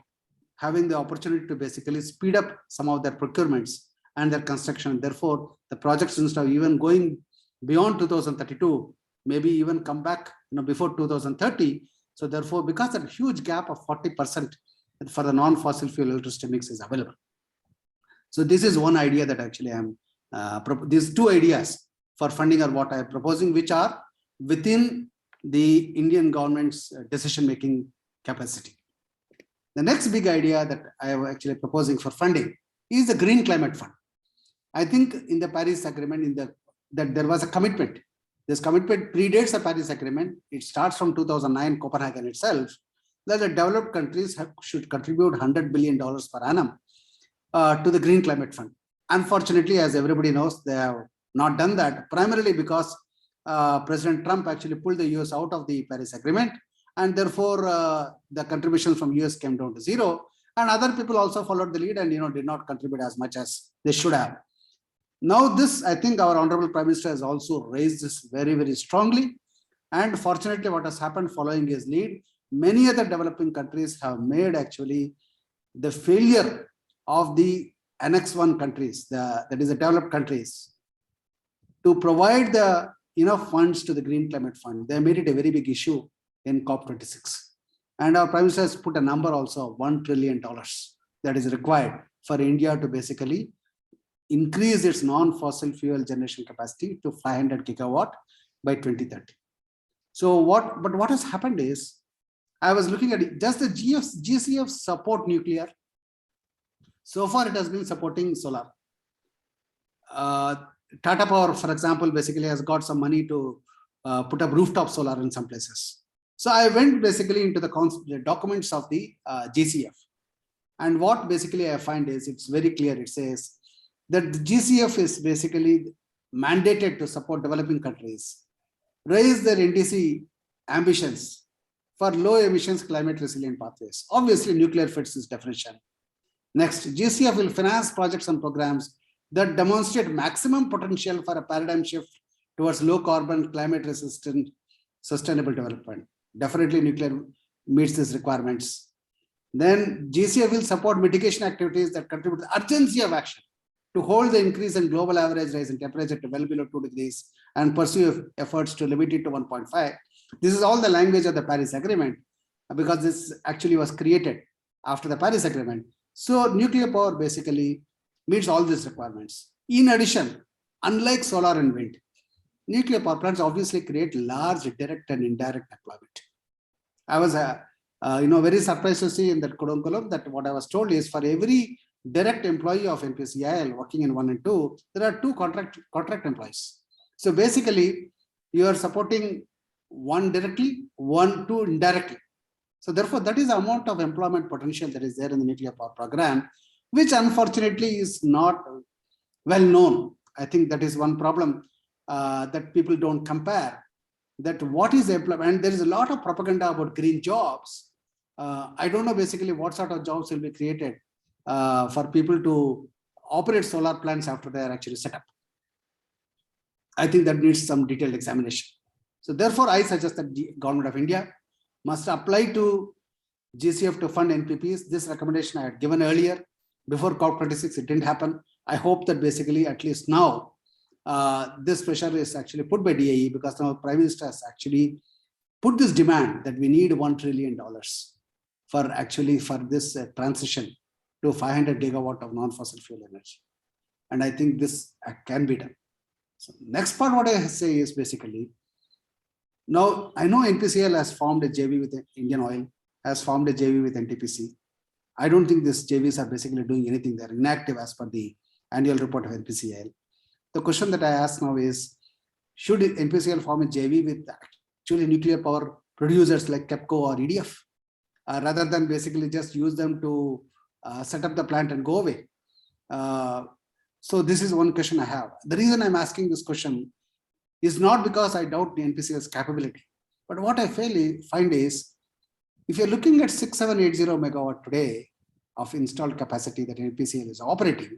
having the opportunity to basically speed up some of their procurements and their construction. Therefore, the projects, instead of even going beyond 2032, maybe even come back before 2030. So therefore, because that huge gap of 40% for the non-fossil fuel electricity mix is available. So this is one idea that actually I'm, these two ideas for funding are what I'm proposing, which are within the Indian government's decision-making capacity. The next big idea that I am actually proposing for funding is the Green Climate Fund. I think in the Paris Agreement, that there was a commitment. This commitment predates the Paris Agreement. It starts from 2009 Copenhagen itself, that the developed countries should contribute $100 billion per annum to the Green Climate Fund. Unfortunately, as everybody knows, they have not done that, primarily because President Trump actually pulled the US out of the Paris Agreement, and therefore the contributions from US came down to zero, and other people also followed the lead and did not contribute as much as they should have. Now this, I think our Honorable Prime Minister has also raised this very, very strongly, and fortunately what has happened following his lead, many other developing countries have made actually the failure of the Annex 1 countries, that is the developed countries, to provide the enough funds to the Green Climate Fund. They made it a very big issue in COP26. And our Prime Minister has put a number also of $1 trillion that is required for India to basically increase its non-fossil fuel generation capacity to 500 gigawatt by 2030. So what has happened is, I was looking at it, does the GCF support nuclear? So far it has been supporting solar. Tata Power, for example, basically has got some money to put up rooftop solar in some places. So I went basically into the documents of the GCF. And what basically I find is, it's very clear. It says that the GCF is basically mandated to support developing countries, raise their NDC ambitions for low emissions climate resilient pathways. Obviously, nuclear fits this definition. Next, GCF will finance projects and programs that demonstrate maximum potential for a paradigm shift towards low carbon, climate resistant, sustainable development. Definitely nuclear meets these requirements. Then GCF will support mitigation activities that contribute to the urgency of action to hold the increase in global average rise in temperature to well below 2 degrees and pursue efforts to limit it to 1.5. This is all the language of the Paris Agreement, because this actually was created after the Paris Agreement. So nuclear power basically meets all these requirements. In addition, unlike solar and wind, nuclear power plants obviously create large direct and indirect employment. I was very surprised to see in that Kodunkulam that what I was told is, for every direct employee of NPCIL working in 1 and 2, there are 2 contract employees. So basically, you are supporting 1 directly, 2 indirectly. So therefore, that is the amount of employment potential that is there in the nuclear power program, which unfortunately is not well known. I think that is one problem that people don't compare. That what is the employment? There is a lot of propaganda about green jobs. I don't know basically what sort of jobs will be created for people to operate solar plants after they are actually set up. I think that needs some detailed examination. So therefore, I suggest that the Government of India must apply to GCF to fund NPPs. This recommendation I had given earlier. Before COP26, it didn't happen. I hope that basically, at least now, this pressure is actually put by DIE, because now Prime Minister has actually put this demand that we need $1 trillion for this transition to 500 gigawatt of non-fossil fuel energy. And I think this can be done. So next part, what I say is basically, now I know NPCIL has formed a JV with Indian Oil, has formed a JV with NTPC. I don't think these JVs are basically doing anything. They're inactive as per the annual report of NPCIL. The question that I ask now is, should NPCIL form a JV with actually nuclear power producers like KEPCO or EDF, rather than basically just use them to set up the plant and go away? So this is one question I have. The reason I'm asking this question is not because I doubt the NPCIL's capability, but what I find is, if you're looking at 6780 megawatt today of installed capacity that NPCIL is operating,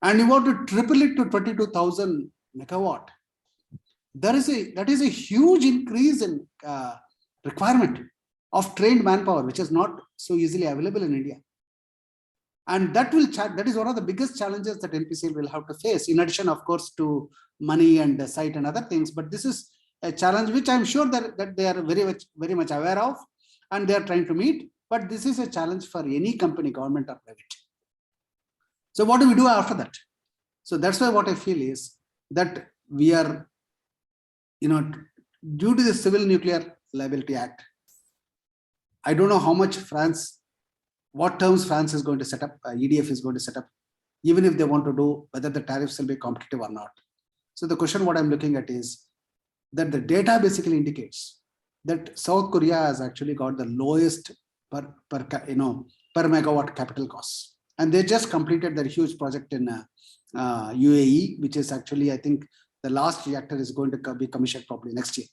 and you want to triple it to 22,000 megawatt, that is a huge increase in requirement of trained manpower, which is not so easily available in India. And that is one of the biggest challenges that NPCIL will have to face, in addition, of course, to money and the site and other things. But this is a challenge which I'm sure that they are very much aware of, and they are trying to meet. But this is a challenge for any company, government or private. So what do we do after that? So that's why what I feel is that we are, due to the Civil Nuclear Liability Act, I don't know how much what terms France is going to set up, EDF is going to set up, even if they want to do, whether the tariffs will be competitive or not. So the question what I'm looking at is that the data basically indicates that South Korea has actually got the lowest per megawatt capital costs. And they just completed their huge project in UAE, which is actually, I think, the last reactor is going to be commissioned probably next year.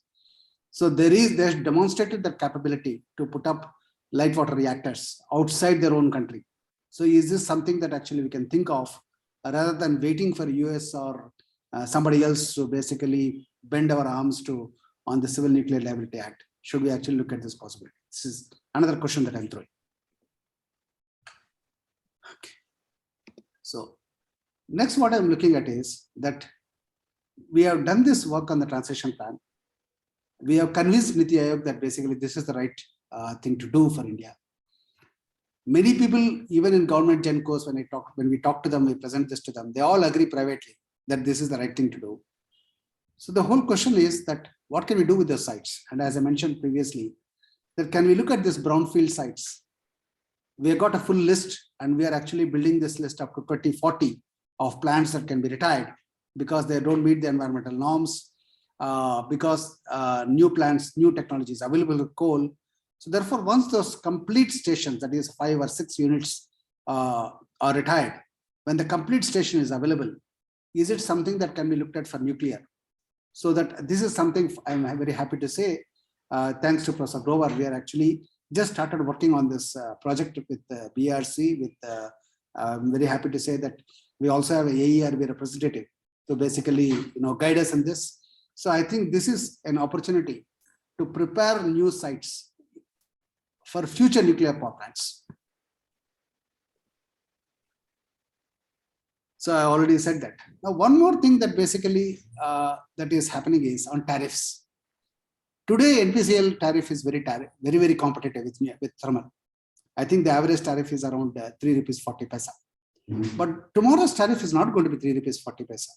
So they've demonstrated that capability to put up light water reactors outside their own country. So is this something that actually we can think of, rather than waiting for US or somebody else to basically bend our arms on the Civil Nuclear Liability Act? Should we actually look at this possibility? This is another question that I'm throwing. Okay. So next, what I'm looking at is that we have done this work on the transition plan. We have convinced Niti Aayog that basically this is the right thing to do for India. Many people, even in government GenCos, when we talk to them, we present this to them, they all agree privately that this is the right thing to do. So the whole question is that what can we do with those sites? And as I mentioned previously, that can we look at these brownfield sites? We have got a full list, and we are actually building this list up to 2040 of plants that can be retired because they don't meet the environmental norms, because new plants, new technologies available with coal. So therefore, once those complete stations, that is 5 or 6 units are retired, when the complete station is available, is it something that can be looked at for nuclear? So that this is something I'm very happy to say, thanks to Professor Grover, we are actually just started working on this project with BRC. I'm very happy to say that we also have a AERB representative to basically guide us in this. So I think this is an opportunity to prepare new sites for future nuclear power plants. So I already said that. Now, one more thing that basically that is happening is on tariffs. Today, NPCIL tariff is very, very competitive with thermal. I think the average tariff is around 3 rupees 40 paisa. But tomorrow's tariff is not going to be 3 rupees 40 paisa.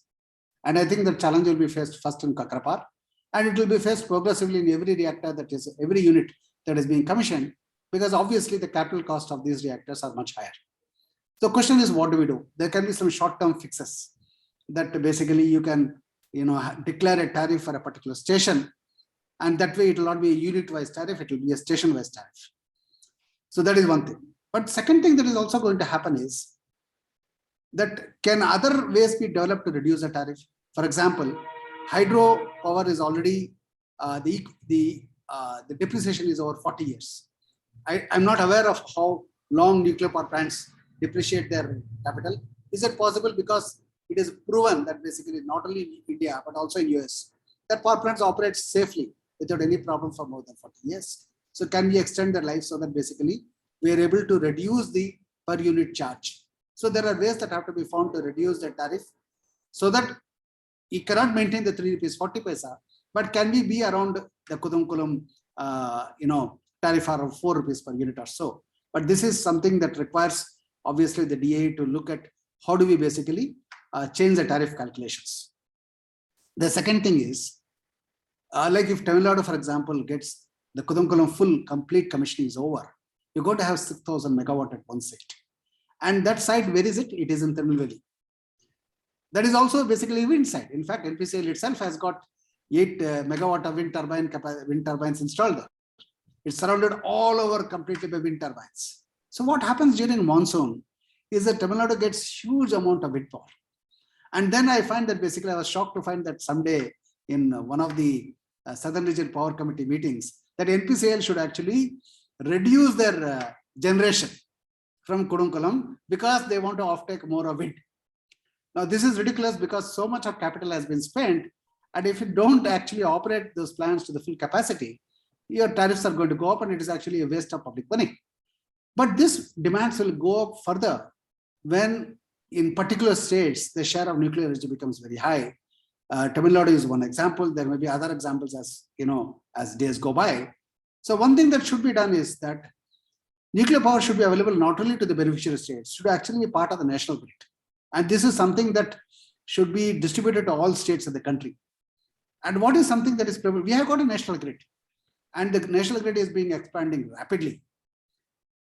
And I think the challenge will be faced first in Kakrapar, and it will be faced progressively in every reactor, that is every unit that is being commissioned, because obviously the capital cost of these reactors are much higher. So the question is, what do we do? There can be some short-term fixes that basically you can declare a tariff for a particular station, and that way it will not be a unit-wise tariff, it will be a station-wise tariff. So that is one thing. But second thing that is also going to happen is that can other ways be developed to reduce the tariff? For example, hydro power is already, the depreciation is over 40 years. I'm not aware of how long nuclear power plants depreciate their capital. Is it possible? Because it is proven that basically not only in India, but also in US, that power plants operate safely without any problem for more than 40 years. So can we extend their life so that basically we are able to reduce the per unit charge? So there are ways that have to be found to reduce the tariff so that you cannot maintain the 3 rupees 40 paisa, but can we be around the Kudamkulam tariff of 4 rupees per unit or so. But this is something that requires obviously the DA to look at how do we basically change the tariff calculations. The second thing is, like if Tamil Nadu, for example, gets the Kudamkulam full complete commissioning is over, you're going to have 6,000 megawatt at one site. And that site, where is it? It is in Tirunelveli. That is also basically a wind site. In fact, NPCIL itself has got 8 megawatt of wind turbines installed there. It's surrounded all over completely by wind turbines. So what happens during monsoon is that Tamil Nadu gets huge amount of wind power. And then I find that basically I was shocked to find that someday in one of the Southern Region Power Committee meetings, that NPCIL should actually reduce their generation from Kudunkulam because they want to offtake more of wind. Now, this is ridiculous because so much of capital has been spent. And if you don't actually operate those plants to the full capacity, your tariffs are going to go up and it is actually a waste of public money. But this demands will go up further when in particular states, the share of nuclear energy becomes very high. Tamil Nadu is one example. There may be other examples as days go by. So one thing that should be done is that nuclear power should be available not only to the beneficiary states, should actually be part of the national grid. And this is something that should be distributed to all states of the country. And what is something that is prevalent? We have got a national grid, and the national grid is being expanding rapidly.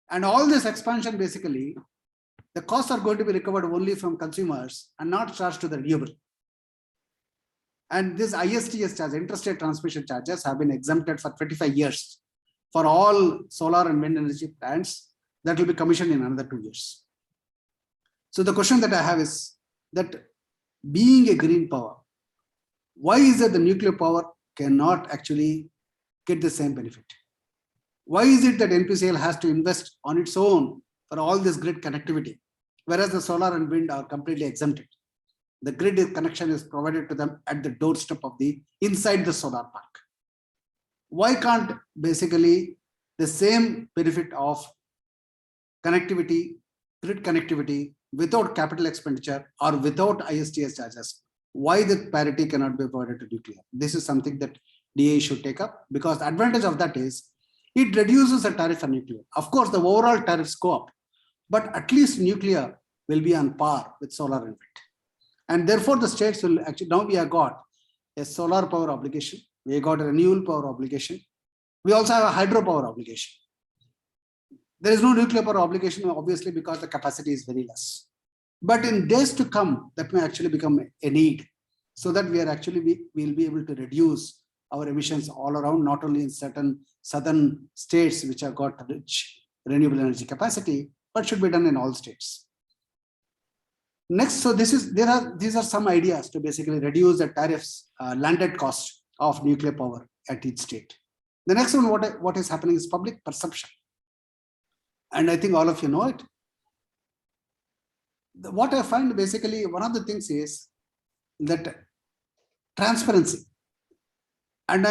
And all this expansion, basically, the costs are going to be recovered only from consumers and not charged to the renewable. And this ISTS charge, interstate transmission charges, have been exempted for 25 years for all solar and wind energy plants that will be commissioned in another 2 years. So the question that I have is that being a green power, why is it the nuclear power cannot actually get the same benefit? Why is it that NPCIL has to invest on its own for all this grid connectivity, whereas the solar and wind are completely exempted? The grid connection is provided to them at the doorstep of inside the solar park. Why can't basically the same benefit of connectivity, grid connectivity, without capital expenditure or without ISTS charges, why the parity cannot be provided to nuclear? This is something that DA should take up, because the advantage of that is it reduces the tariff for nuclear. Of course, the overall tariffs go up, but at least nuclear will be on par with solar and wind. And therefore, the states will actually, now we have got a solar power obligation, we have got a renewable power obligation, we also have a hydropower obligation. There is no nuclear power obligation, obviously, because the capacity is very less. But in days to come, that may actually become a need, so that we are actually, we'll be able to reduce our emissions all around, not only in certain southern states which have got rich renewable energy capacity, but should be done in all states. Next, so these are some ideas to basically reduce the tariffs, landed cost of nuclear power at each state. The next one, what is happening is public perception. And I think all of you know it. What I find basically, one of the things is that transparency. And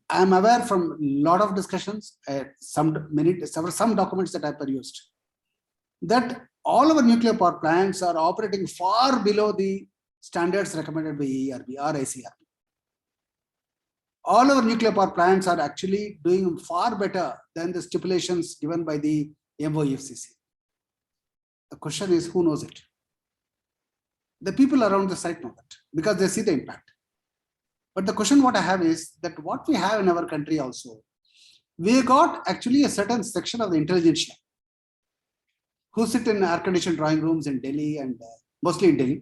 I'm aware from a lot of discussions, some documents that I perused, that all our nuclear power plants are operating far below the standards recommended by ERB or ICRB. All our nuclear power plants are actually doing far better than the stipulations given by the MOEFCC. The question is, who knows it? The people around the site know that because they see the impact. But the question what I have is that what we have in our country also, we got actually a certain section of the intelligentsia who sit in air-conditioned drawing rooms in Delhi and mostly in Delhi,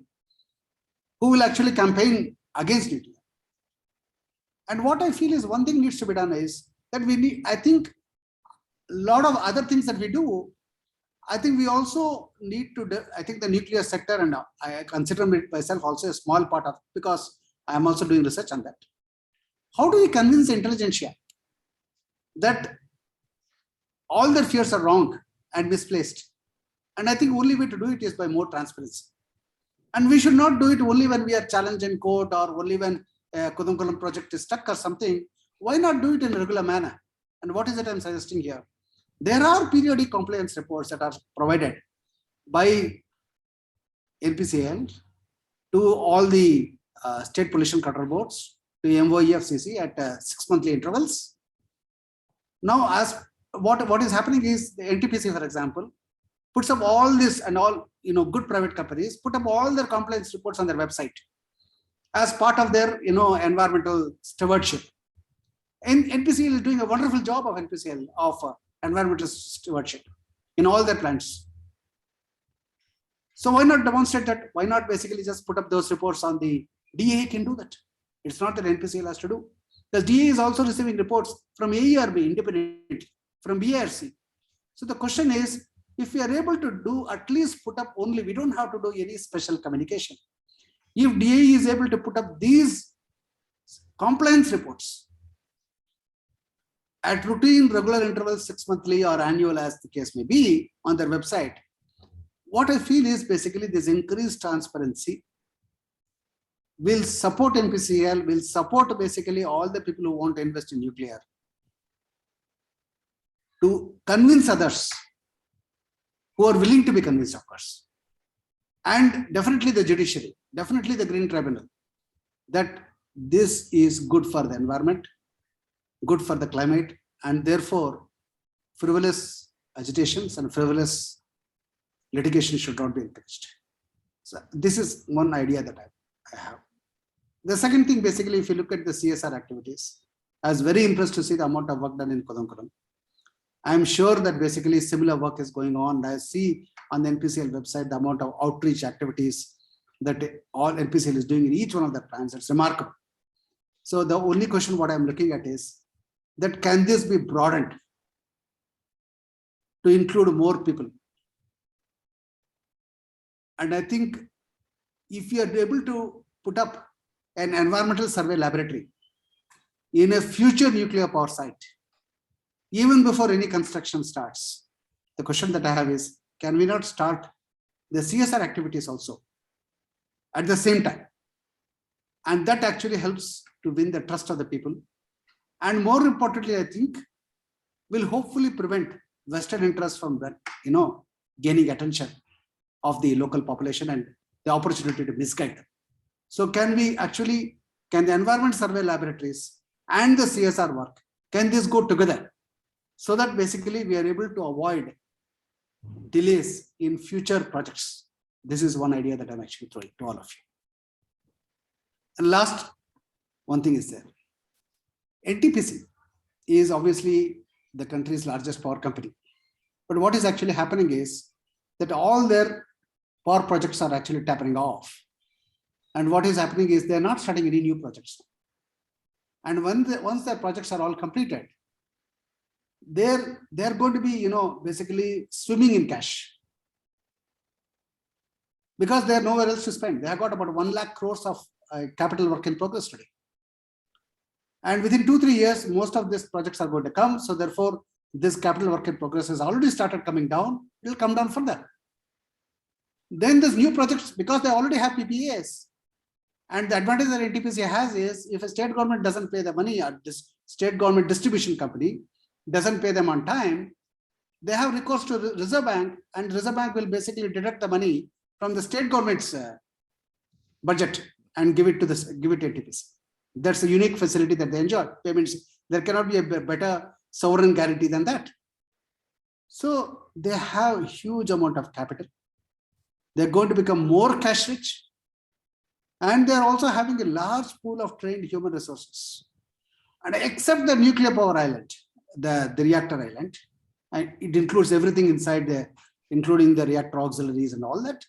who will actually campaign against nuclear. And what I feel is one thing needs to be done is that we need, I think, a lot of other things that we do, I think we also need to, I think the nuclear sector, and I consider myself also a small part of, because I am also doing research on that. How do we convince the intelligentsia that all their fears are wrong and misplaced? And I think only way to do it is by more transparency. And we should not do it only when we are challenged in court or only when Kudunkulam project is stuck or something. Why not do it in a regular manner? And what is it I'm suggesting here? There are periodic compliance reports that are provided by NPCIL to all the state pollution control boards, to MOEFCC at 6 monthly intervals. Now, as what is happening is the NTPC, for example, puts up all this, and all good private companies put up all their compliance reports on their website as part of their environmental stewardship. And NPCIL is doing a wonderful job of NPCIL of environmental stewardship in all their plants. So why not demonstrate that? Why not basically just put up those reports on the DA can do that? It's not that NPCIL has to do. The DA is also receiving reports from AERB independently, from BIRC. So the question is, if we are able to do, at least put up only, we don't have to do any special communication. If DA is able to put up these compliance reports, at routine, regular intervals, 6 monthly or annual, as the case may be, on their website. What I feel is basically this increased transparency will support NPCIL, will support basically all the people who want to invest in nuclear to convince others who are willing to be convinced, of course. And definitely the judiciary, definitely the Green Tribunal, that this is good for the environment, good for the climate, and therefore frivolous agitations and frivolous litigation should not be encouraged. So this is one idea that I have. The second thing, basically, if you look at the CSR activities, I was very impressed to see the amount of work done in Kodamkulam. I'm sure that basically similar work is going on. I see on the NPCIL website the amount of outreach activities that all NPCIL is doing in each one of the plants. It's remarkable. So the only question what I'm looking at is that can this be broadened to include more people? And I think if you are able to put up an environmental survey laboratory in a future nuclear power site, even before any construction starts, the question that I have is, can we not start the CSR activities also at the same time? And that actually helps to win the trust of the people. And more importantly, I think will hopefully prevent vested interests from that, gaining attention of the local population and the opportunity to misguide them. So can the environment survey laboratories and the CSR work, can this go together? So that basically we are able to avoid delays in future projects. This is one idea that I'm actually throwing to all of you. And last, one thing is there. NTPC is obviously the country's largest power company. But what is actually happening is that all their power projects are actually tapering off. And what is happening is they're not starting any new projects. And once their projects are all completed, they're going to be, basically swimming in cash. Because they have nowhere else to spend. They have got about 1 lakh crores of capital work in progress today. And within 2-3 years, most of these projects are going to come. So therefore, this capital work in progress has already started coming down. It will come down further. Then these new projects, because they already have PPAs. And the advantage that NTPC has is, if a state government doesn't pay the money, or this state government distribution company doesn't pay them on time, they have recourse to Reserve Bank, and Reserve Bank will basically deduct the money from the state government's budget and give it to NTPC. That's a unique facility that they enjoy. Payments, there cannot be a better sovereign guarantee than that. So they have a huge amount of capital. They're going to become more cash rich. And they're also having a large pool of trained human resources. And except the nuclear power island, the reactor island, and it includes everything inside there, including the reactor auxiliaries and all that.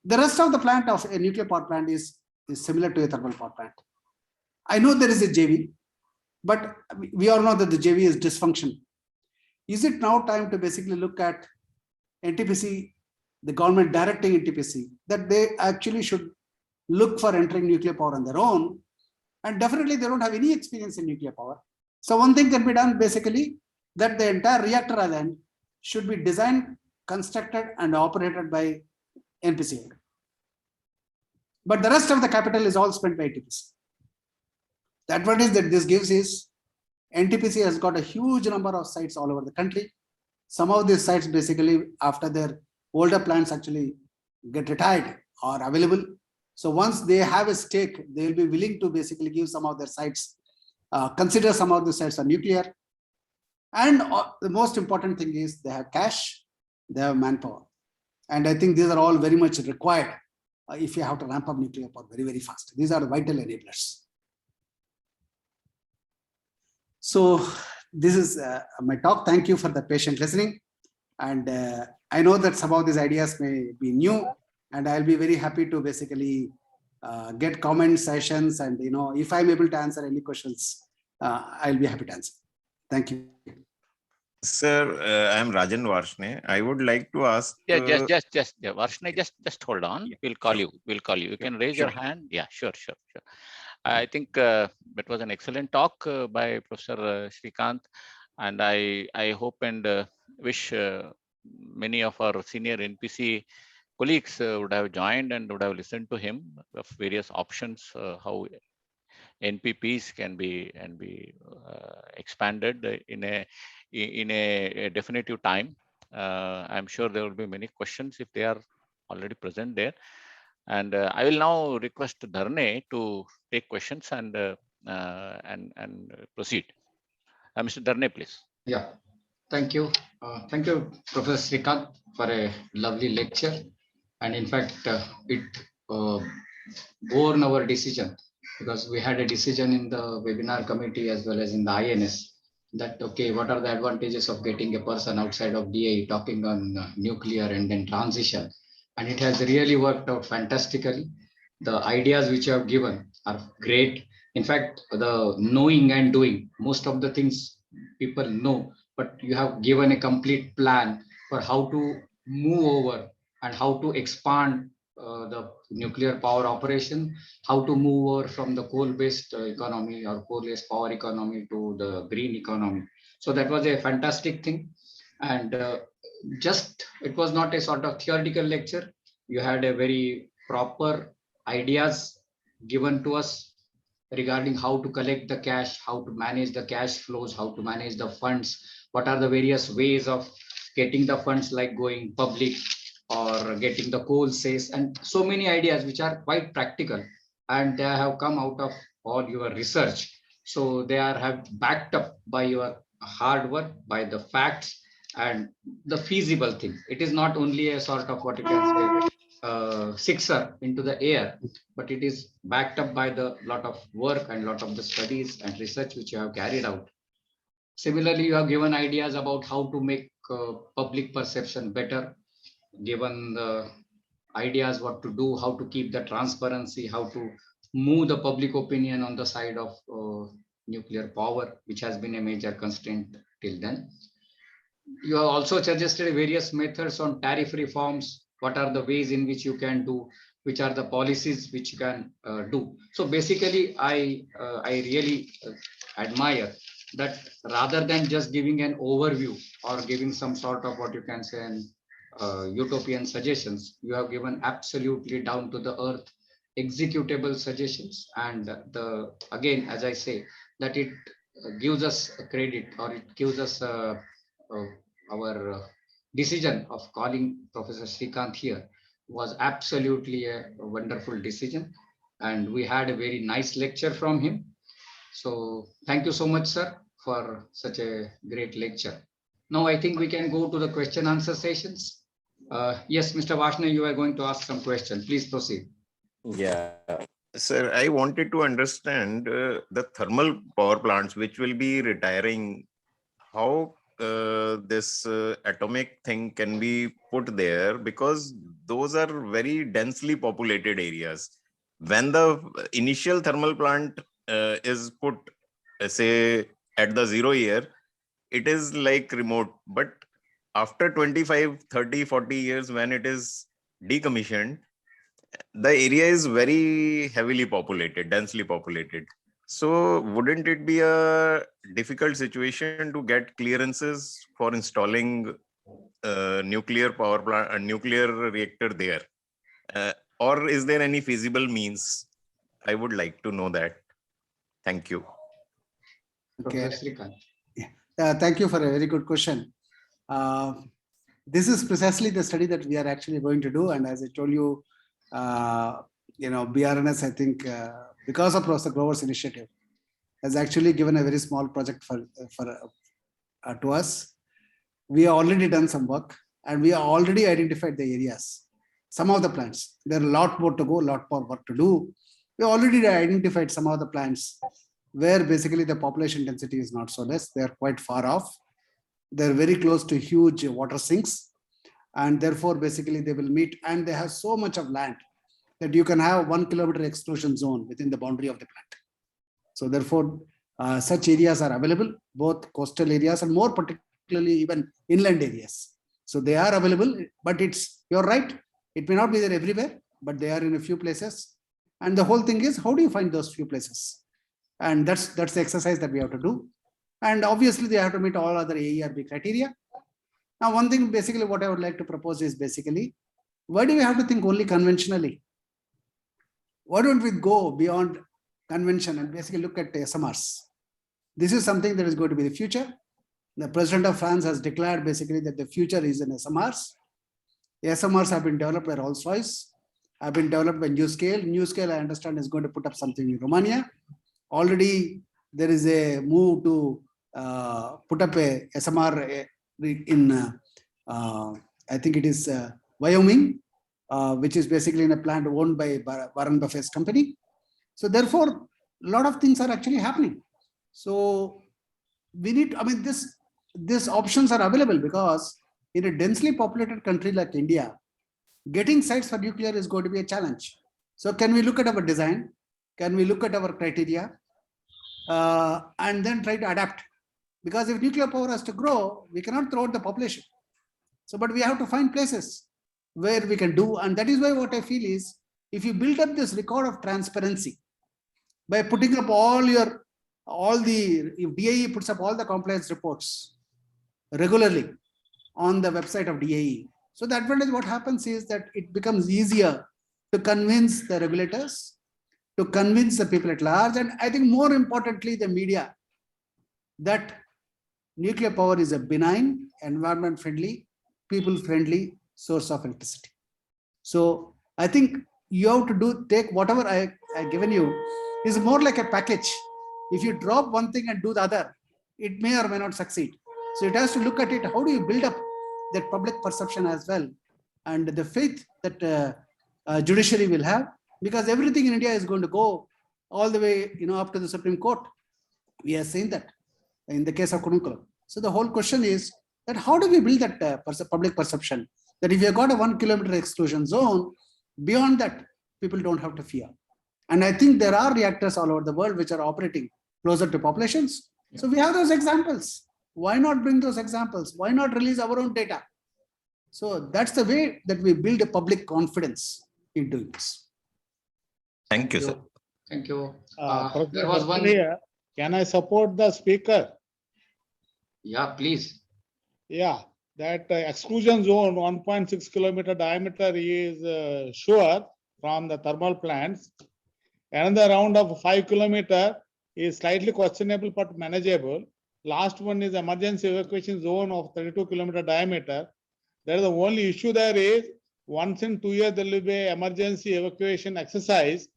The rest of the plant of a nuclear power plant is similar to a thermal power plant. I know there is a JV, but we all know that the JV is dysfunction. Is it now time to basically look at NTPC, the government directing NTPC, that they actually should look for entering nuclear power on their own? And definitely they don't have any experience in nuclear power. So one thing can be done basically, that the entire reactor island should be designed, constructed and operated by NPCIL. But the rest of the capital is all spent by NTPC. The advantage that this gives is NTPC has got a huge number of sites all over the country. Some of these sites basically, after their older plants actually get retired or available. So once they have a stake, they will be willing to basically give some of their sites, consider some of the sites are nuclear. And the most important thing is they have cash, they have manpower. And I think these are all very much required if you have to ramp up nuclear power very, very fast. These are the vital enablers. So this is my talk. Thank you for the patient listening. And I know that some of these ideas may be new, and I'll be very happy to basically get comment sessions. And if I'm able to answer any questions, I'll be happy to answer. Thank you. Sir, I'm Rajan Varshne. I would like to ask. Yeah, Varshne, just hold on. We'll call you. You can raise your hand. Yeah, sure. I think that was an excellent talk by Professor Srikanth, and I hope and wish many of our senior NPC colleagues would have joined and would have listened to him of various options how NPPs can be expanded in a definitive time. I'm sure there will be many questions if they are already present there. And I will now request Dharne to take questions and proceed. Mr. Dharne, please. Yeah, thank you. Thank you, Professor Srikanth, for a lovely lecture. And in fact, it borne our decision, because we had a decision in the webinar committee as well as in the INS that, okay, what are the advantages of getting a person outside of DAE talking on nuclear and then transition? And it has really worked out fantastically. The ideas which you have given are great. In fact, the knowing and doing, most of the things people know, but you have given a complete plan for how to move over and how to expand the nuclear power operation, how to move over from the coal-based economy or coal-based power economy to the green economy. So that was a fantastic thing. And just, it was not a sort of theoretical lecture. You had a very proper ideas given to us regarding how to collect the cash, how to manage the cash flows, how to manage the funds, what are the various ways of getting the funds, like going public or getting the coal sales, and so many ideas which are quite practical, and they have come out of all your research. So they are have backed up by your hard work, by the facts and the feasible thing. It is not only a sort of what you can say sixer into the air, but it is backed up by the lot of work and lot of the studies and research which you have carried out. Similarly, you have given ideas about how to make public perception better, given the ideas what to do, how to keep the transparency, how to move the public opinion on the side of nuclear power, which has been a major constraint till then. You have also suggested various methods on tariff reforms. What are the ways in which you can do, which are the policies which you can do. So basically, I really admire that rather than just giving an overview or giving some sort of what you can say an utopian suggestions, you have given absolutely down to the earth executable suggestions. And the again, as I say, that it gives us a credit, or it gives us our decision of calling Professor Srikanth here was absolutely a wonderful decision. And we had a very nice lecture from him. So thank you so much, sir, for such a great lecture. Now I think we can go to the question answer sessions. Yes, Mr. Vashne, you are going to ask some question. Please proceed. Yeah, sir, I wanted to understand the thermal power plants which will be retiring, how this atomic thing can be put there, because those are very densely populated areas. When the initial thermal plant is put, say, at the 0 year, it is like remote. But after 25, 30, 40 years, when it is decommissioned, the area is very heavily populated, densely populated. So wouldn't it be a difficult situation to get clearances for installing nuclear power plant, a nuclear reactor there? Or is there any feasible means? I would like to know that. Thank you. Okay. Professor Srikanth. Thank you for a very good question. This is precisely the study that we are actually going to do. And as I told you, BRNS, I think, because of Professor Grover's initiative, has actually given a very small project to us. We have already done some work, and we have already identified the areas. Some of the plants, there are a lot more to go, a lot more work to do. We already identified some of the plants where basically the population density is not so less. They are quite far off. They're very close to huge water sinks, and therefore basically they will meet, and they have so much of land that you can have 1 kilometer exclusion zone within the boundary of the plant. So therefore, such areas are available, both coastal areas and more particularly even inland areas. So they are available, but you're right, it may not be there everywhere, but they are in a few places. And the whole thing is, how do you find those few places? And that's the exercise that we have to do. And obviously they have to meet all other AERB criteria. Now, one thing basically what I would like to propose is basically, why do we have to think only conventionally? Why don't we go beyond convention and basically look at SMRs? This is something that is going to be the future. The president of France has declared basically that the future is in SMRs. The SMRs have been developed by Rolls-Royce, have been developed by NewScale. NewScale, I understand, is going to put up something in Romania. Already there is a move to put up a SMR in, I think it is Wyoming, which is basically in a plant owned by Warren Buffett's company. So therefore, a lot of things are actually happening. So we need, I mean, these options are available because in a densely populated country like India, getting sites for nuclear is going to be a challenge. So can we look at our design? Can we look at our criteria and then try to adapt? Because if nuclear power has to grow, we cannot throw out the population. So, but we have to find places where we can do. And that is why what I feel is, if you build up this record of transparency by putting up if DAE puts up all the compliance reports regularly on the website of DAE. So the advantage, what happens is that it becomes easier to convince the regulators, to convince the people at large, and I think more importantly, the media, that nuclear power is a benign, environment-friendly, people-friendly source of electricity. So I think you have to take whatever I given you is more like a package. If you drop one thing and do the other, it may or may not succeed. So it has to look at it, how do you build up that public perception as well, and the faith that judiciary will have, because everything in India is going to go all the way, up to the Supreme Court. We have seen that in the case of Kudankulam. So the whole question is that how do we build that public perception, that if you have got a 1 kilometer exclusion zone, beyond that, people don't have to fear. And I think there are reactors all over the world which are operating closer to populations. So we have those examples. Why not bring those examples? Why not release our own data? So that's the way that we build a public confidence in doing this. Thank you, sir. Thank you. Professor There was one. Here. Can I support the speaker? Yeah, please. Yeah, that exclusion zone 1.6 kilometer diameter is sure from the thermal plants. Another round of 5 kilometer is slightly questionable but manageable. Last one is emergency evacuation zone of 32 kilometer diameter. That is the only issue there is once in 2 years there will be an emergency evacuation exercise,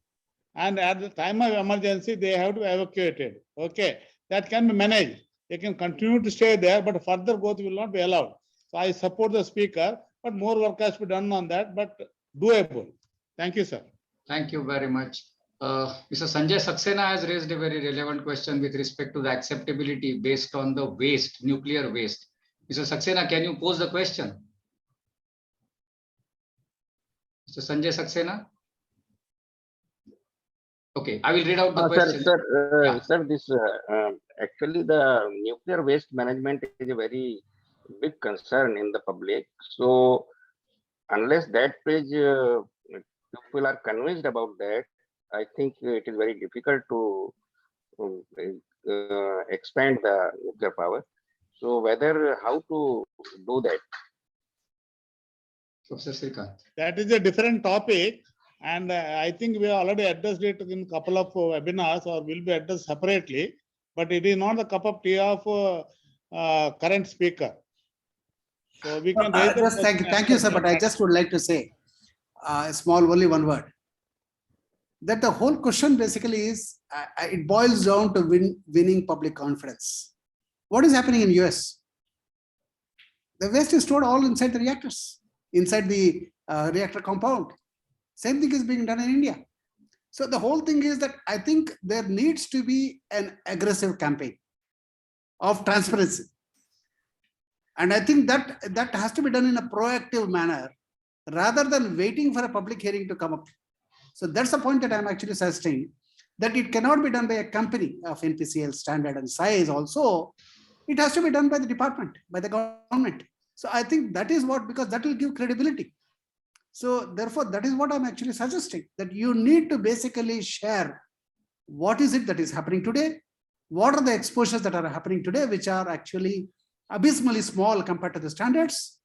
and at the time of emergency they have to evacuate it. Okay, that can be managed. They can continue to stay there, but further growth will not be allowed. So I support the speaker, but more work has to be done on that, but doable. Thank you, sir. Thank you very much. Mr. Sanjay Saxena has raised a very relevant question with respect to the acceptability based on the waste, nuclear waste. Mr. Saxena, can you pose the question? Mr. Sanjay Saxena? Okay, I will read out the question. Sir, this actually the nuclear waste management is a very big concern in the public. So unless that page people are convinced about that, I think it is very difficult to expand the nuclear power. So how to do that? Professor Srikanth. That is a different topic. And I think we have already addressed it in a couple of webinars, or will be addressed separately, but it is not the cup of tea of current speaker. So we can just thank you, sir. But I just would like to say only one word. That the whole question basically is, it boils down to winning public confidence. What is happening in US? The waste is stored all inside the reactors, inside the reactor compound. Same thing is being done in India. So the whole thing is that I think there needs to be an aggressive campaign of transparency. And I think that has to be done in a proactive manner rather than waiting for a public hearing to come up. So that's the point that I'm actually suggesting, that it cannot be done by a company of NPCL standard and size also. It has to be done by the department, by the government. So I think that is what, because that will give credibility. So therefore, that is what I'm actually suggesting, that you need to basically share what is it that is happening today, what are the exposures that are happening today, which are actually abysmally small compared to the standards.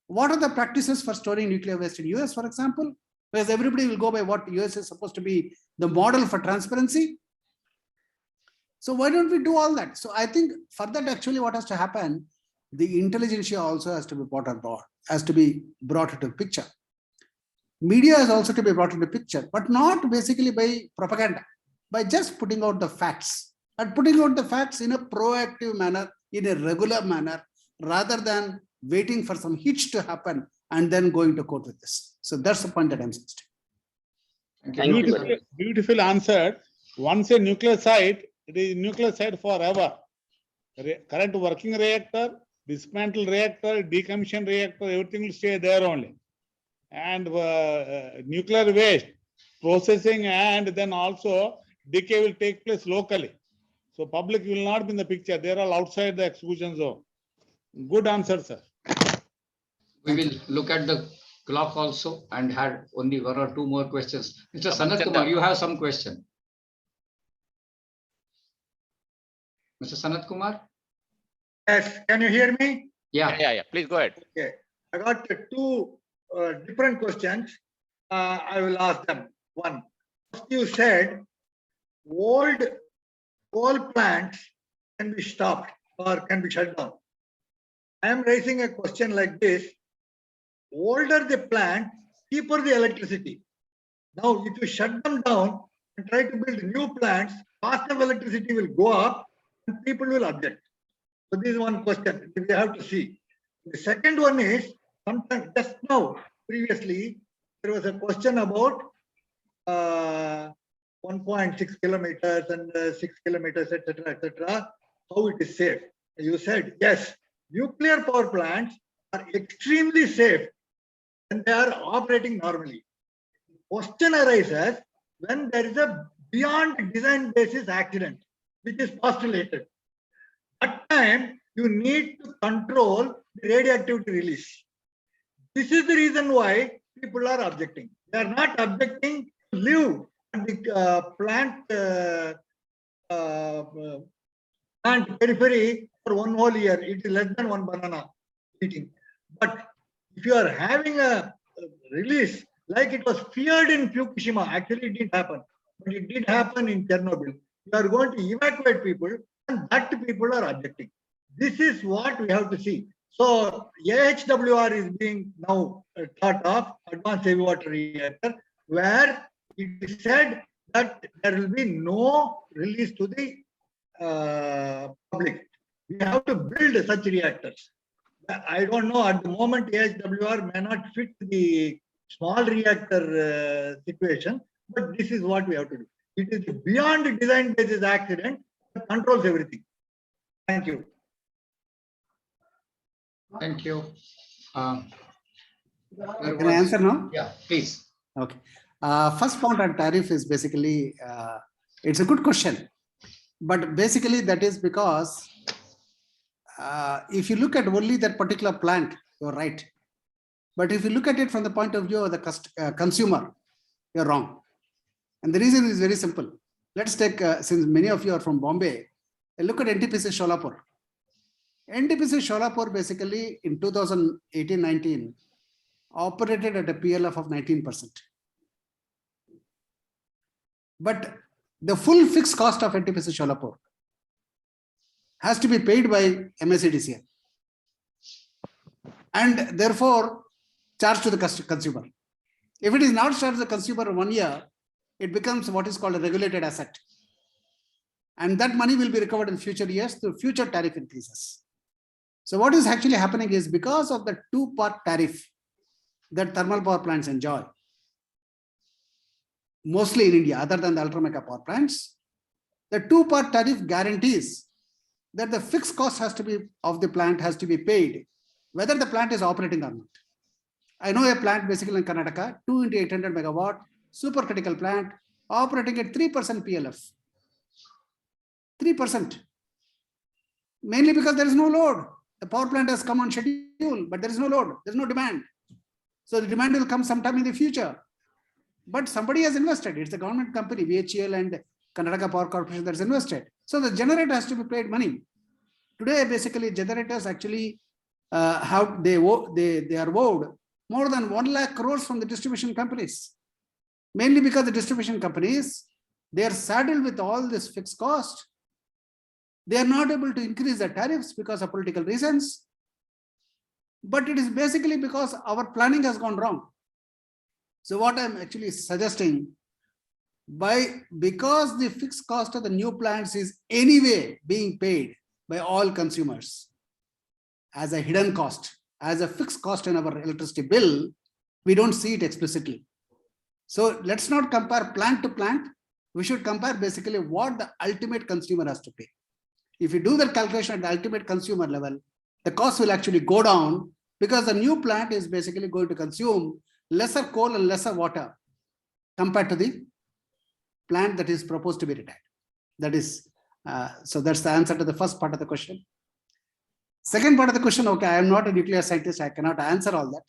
What are the practices for storing nuclear waste in US, for example, because everybody will go by what US is supposed to be the model for transparency. So why don't we do all that? So I think for that, actually what has to happen, the intelligentsia also has to be brought on board, has to be brought into the picture. Media is also to be brought into the picture, but not basically by propaganda, by just putting out the facts, and putting out the facts in a proactive manner, in a regular manner, rather than waiting for some hitch to happen and then going to court with this. So that's the point that I'm suggesting. Thank you. Beautifully, beautifully answered. Once a nuclear site, it is nuclear site forever. Current working reactor, dismantled reactor, decommissioned reactor, everything will stay there only. And nuclear waste processing and then also decay will take place locally. So public will not be in the picture. They are all outside the exclusion zone. Good answer, sir. We will look at the clock also and had only 1 or 2 more questions. Mr. Sanat Kumar, you have some question. Mr. Sanat Kumar? Yes, can you hear me? Yeah. Please go ahead. Okay, I got two different questions. I will ask them. One, first you said old coal plants can be stopped or can be shut down. I am raising a question like this. Older the plant, cheaper the electricity. Now, if you shut them down and try to build new plants, cost of electricity will go up and people will object. So this is one question we have to see. The second one is, sometimes just now, previously, there was a question about 1.6 kilometers and 6 kilometers, etc., how it is safe. You said, yes, nuclear power plants are extremely safe when they are operating normally. Question arises when there is a beyond design basis accident, which is postulated. At time, you need to control the radioactivity release. This is the reason why people are objecting. They are not objecting to live at the plant periphery for 1 whole year. It is less than 1 banana eating. But if you are having a release, like it was feared in Fukushima, actually it didn't happen, but it did happen in Chernobyl. You are going to evacuate people, and that people are objecting. This is what we have to see. So AHWR is being now thought of, advanced heavy water reactor, where it is said that there will be no release to the public. We have to build such reactors. I don't know, at the moment AHWR may not fit the small reactor situation, but this is what we have to do. It is beyond design basis accident that controls everything. Thank you. Thank you. Can I answer now? Yeah, please. Okay. First point on tariff is basically, it's a good question, but basically that is because if you look at only that particular plant, you're right. But if you look at it from the point of view of the consumer, you're wrong. And the reason is very simple. Let's take, since many of you are from Bombay, look at NTPC Sholapur. NTPC Sholapur basically in 2018-19 operated at a PLF of 19%. But the full fixed cost of NTPC Sholapur has to be paid by MSEDCL and therefore charged to the consumer. If it is not charged to the consumer in 1 year, it becomes what is called a regulated asset. And that money will be recovered in future years through future tariff increases. So what is actually happening is because of the two-part tariff that thermal power plants enjoy, mostly in India, other than the ultra mega power plants, the two-part tariff guarantees that the fixed cost has to be of the plant has to be paid, whether the plant is operating or not. I know a plant basically in Karnataka, 2 into 800 megawatt, supercritical plant, operating at 3% PLF. 3%. Mainly because there is no load. The power plant has come on schedule, but there is no load, there is no demand. So the demand will come sometime in the future. But somebody has invested. It's a government company, VHEL and Karnataka Power Corporation that's invested. So the generator has to be paid money. Today, basically, generators actually they are owed more than 1 lakh crores from the distribution companies. Mainly because the distribution companies, they are saddled with all this fixed cost. They are not able to increase their tariffs because of political reasons. But it is basically because our planning has gone wrong. So what I'm actually suggesting, because the fixed cost of the new plants is anyway being paid by all consumers as a hidden cost, as a fixed cost in our electricity bill, we don't see it explicitly. So let's not compare plant to plant. We should compare basically what the ultimate consumer has to pay. If you do the calculation at the ultimate consumer level, the cost will actually go down because the new plant is basically going to consume lesser coal and lesser water compared to the plant that is proposed to be retired. That is, so that's the answer to the first part of the question. Second part of the question, okay, I am not a nuclear scientist, I cannot answer all that.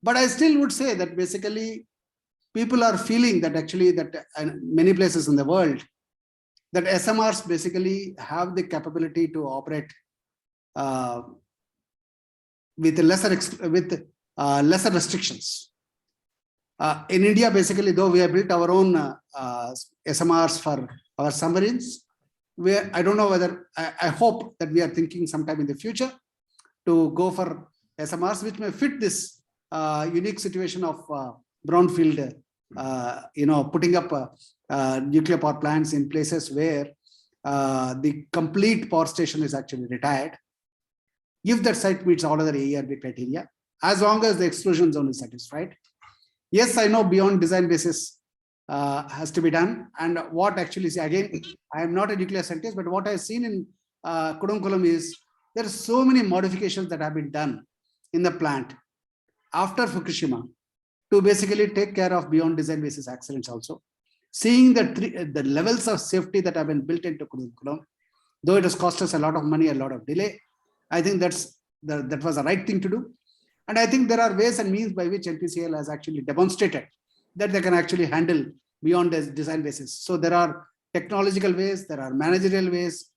But I still would say that basically people are feeling that actually that many places in the world, that SMRs basically have the capability to operate with lesser restrictions. In India, basically, though we have built our own SMRs for our submarines, I don't know whether, I hope that we are thinking sometime in the future to go for SMRs, which may fit this unique situation of brownfield, putting up nuclear power plants in places where the complete power station is actually retired. If that site meets all other AERB criteria, as long as the exclusion zone is satisfied. Yes, I know beyond design basis has to be done. And what actually, again, I am not a nuclear scientist, but what I've seen in Kudankulam is there are so many modifications that have been done in the plant after Fukushima to basically take care of beyond design basis accidents also. Seeing the levels of safety that have been built into Kudankulam, though it has cost us a lot of money, a lot of delay, I think that was the right thing to do. And I think there are ways and means by which NPCIL has actually demonstrated that they can actually handle beyond the design basis. So there are technological ways, there are managerial ways.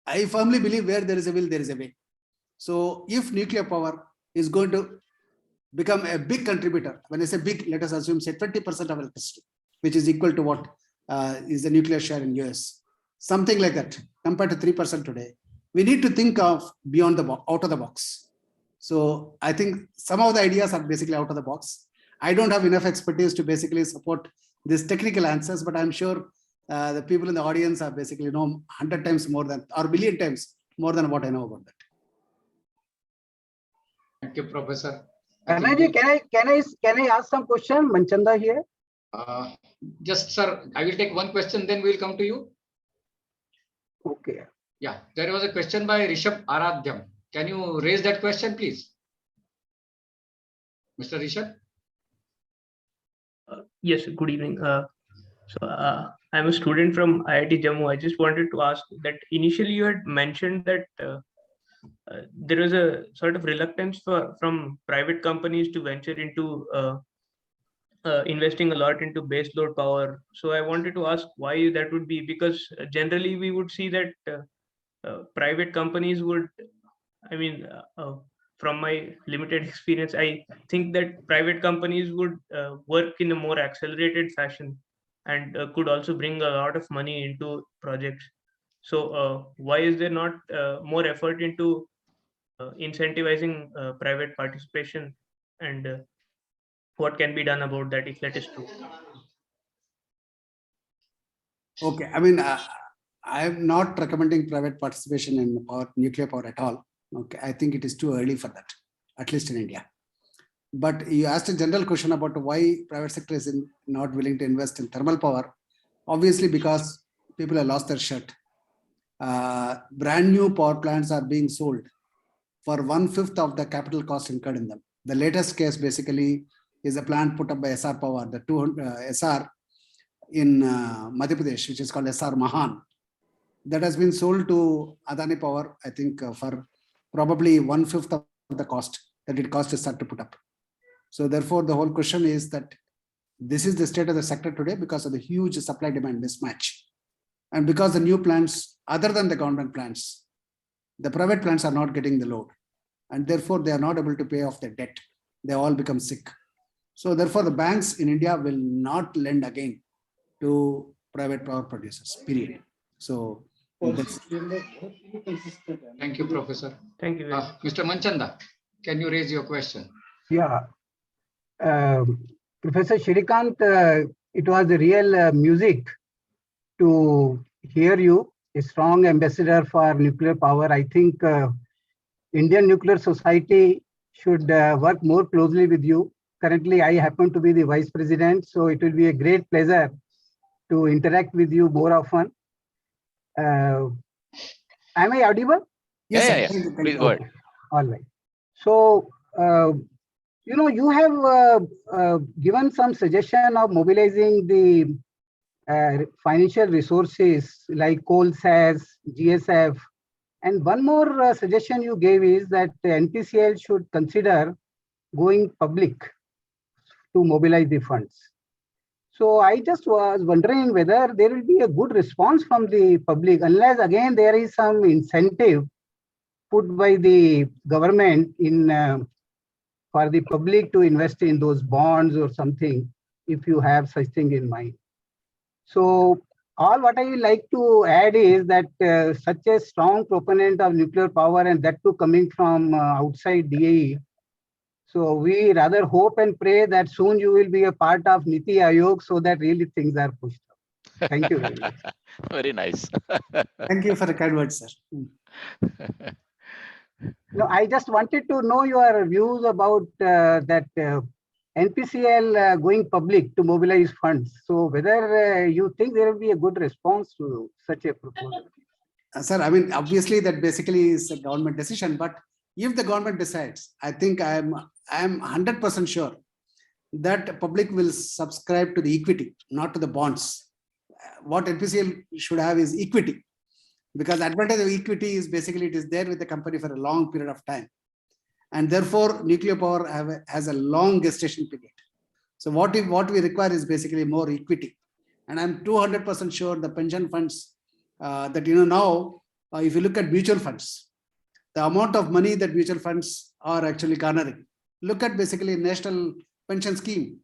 I firmly believe where there is a will, there is a way. So if nuclear power is going to become a big contributor, when I say big, let us assume say 20% of electricity, which is equal to what is the nuclear share in US, something like that, compared to 3% today. We need to think of beyond out of the box. So I think some of the ideas are basically out of the box. I don't have enough expertise to basically support these technical answers, but I'm sure the people in the audience are basically know 100 times more than, or billion times more than what I know about that. Thank you, Professor. Can I ask some question? Manchanda here. Just, sir, I will take one question, then we'll come to you. Okay. Yeah, there was a question by Rishabh Aradhyam. Can you raise that question, please? Mr. Rishabh? Yes, good evening. I'm a student from IIT Jammu. I just wanted to ask that initially you had mentioned that there was a sort of reluctance from private companies to venture into investing a lot into base load power. So I wanted to ask why that would be, because generally we would see that private companies would, from my limited experience, I think that private companies would work in a more accelerated fashion and could also bring a lot of money into projects. So why is there not more effort into incentivizing private participation, and what can be done about that if that is true? Okay, I am not recommending private participation in nuclear power at all. Okay, I think it is too early for that, at least in India. But you asked a general question about why private sector is not willing to invest in thermal power. Obviously, because people have lost their shirt. Brand new power plants are being sold for 1/5 of the capital cost incurred in them. The latest case basically is a plant put up by SR Power, the 200 SR in Madhya Pradesh, which is called SR Mahan. That has been sold to Adani Power, I think, for probably 1/5 of the cost that it costs to start to put up. So therefore, the whole question is that this is the state of the sector today because of the huge supply demand mismatch. And because the new plants, other than the government plants, the private plants are not getting the load. And therefore, they are not able to pay off their debt. They all become sick. So therefore, the banks in India will not lend again to private power producers, period. So that's Thank you, Professor. Thank you very much. Mr. Manchanda, can you raise your question? Yeah. Professor Shrikant, it was a real music to hear you, a strong ambassador for nuclear power. I think Indian Nuclear Society should work more closely with you. Currently, I happen to be the vice president, so it will be a great pleasure to interact with you more often. Am I audible? yes, Yeah, sir. yeah, Thank you, yeah. thank Please you. go ahead. All right. So, you have given some suggestion of mobilizing the financial resources like coal SAS, GSF. And one more suggestion you gave is that NPCL should consider going public to mobilize the funds. So I just was wondering whether there will be a good response from the public, unless again there is some incentive put by the government in for the public to invest in those bonds or something, if you have such thing in mind. So all what I would like to add is that such a strong proponent of nuclear power, and that too coming from outside DAE. So we rather hope and pray that soon you will be a part of Niti Aayog so that really things are pushed up. Thank you very much. Very nice. Thank you for the kind words, sir. No, I just wanted to know your views about that NPCL going public to mobilize funds. So whether you think there will be a good response to such a proposal. Sir, I mean, obviously that basically is a government decision, but if the government decides, I think I am 100% sure that public will subscribe to the equity, not to the bonds. What NPCL should have is equity, because advantage of equity is basically it is there with the company for a long period of time. And therefore, nuclear power has a long gestation period. So what we require is basically more equity. And I'm 200% sure the pension funds that now, if you look at mutual funds, the amount of money that mutual funds are actually garnering. Look at basically national pension scheme.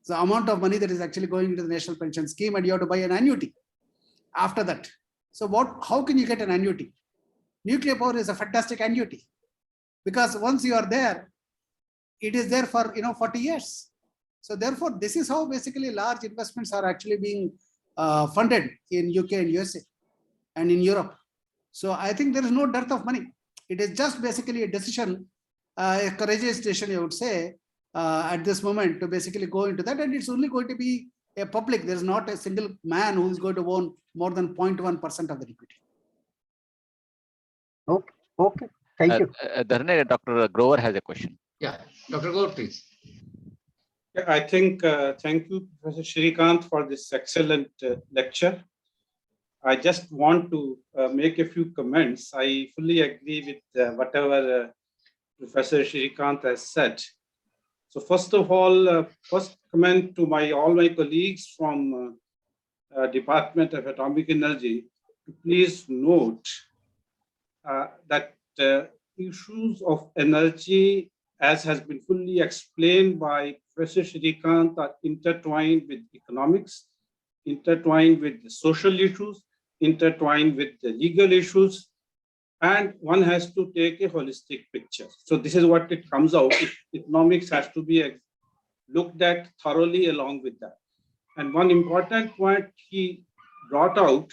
The amount of money that is actually going into the national pension scheme, and you have to buy an annuity after that. So how can you get an annuity? Nuclear power is a fantastic annuity, because once you are there, it is there for 40 years. So therefore, this is how basically large investments are actually being funded in UK and USA and in Europe. So I think there is no dearth of money. It is just basically a decision, a courageous decision, I would say, at this moment to basically go into that. And it's only going to be a public. There's not a single man who is going to own more than 0.1% of the equity. Okay. Thank you. Dharne, Dr. Grover has a question. Yeah, Dr. Gaur, please. Yeah, I think, thank you, Professor Shrikant, for this excellent lecture. I just want to make a few comments. I fully agree with whatever Professor Shrikant has said. So first of all, first comment to all my colleagues from Department of Atomic Energy, to please note that issues of energy, as has been fully explained by Professor Shrikant, are intertwined with economics, intertwined with the social issues, intertwined with the legal issues, and one has to take a holistic picture. So this is what it comes out. Economics has to be looked at thoroughly along with that. And one important point he brought out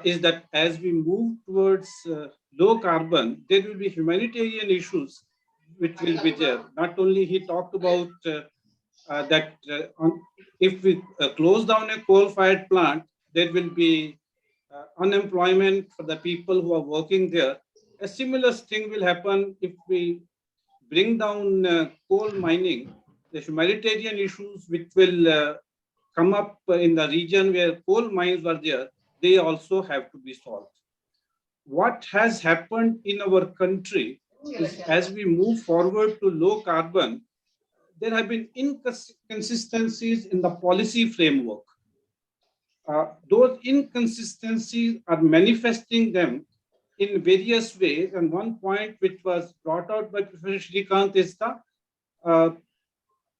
is that as we move towards low carbon, there will be humanitarian issues which will be there. Not only he talked about that if we close down a coal-fired plant, there will be unemployment for the people who are working there. A similar thing will happen if we bring down coal mining. The humanitarian issues which will come up in the region where coal mines were there, they also have to be solved. What has happened in our country is as we move forward to low carbon, there have been inconsistencies in the policy framework. Those inconsistencies are manifesting them in various ways. And one point which was brought out by Professor Shrikant is the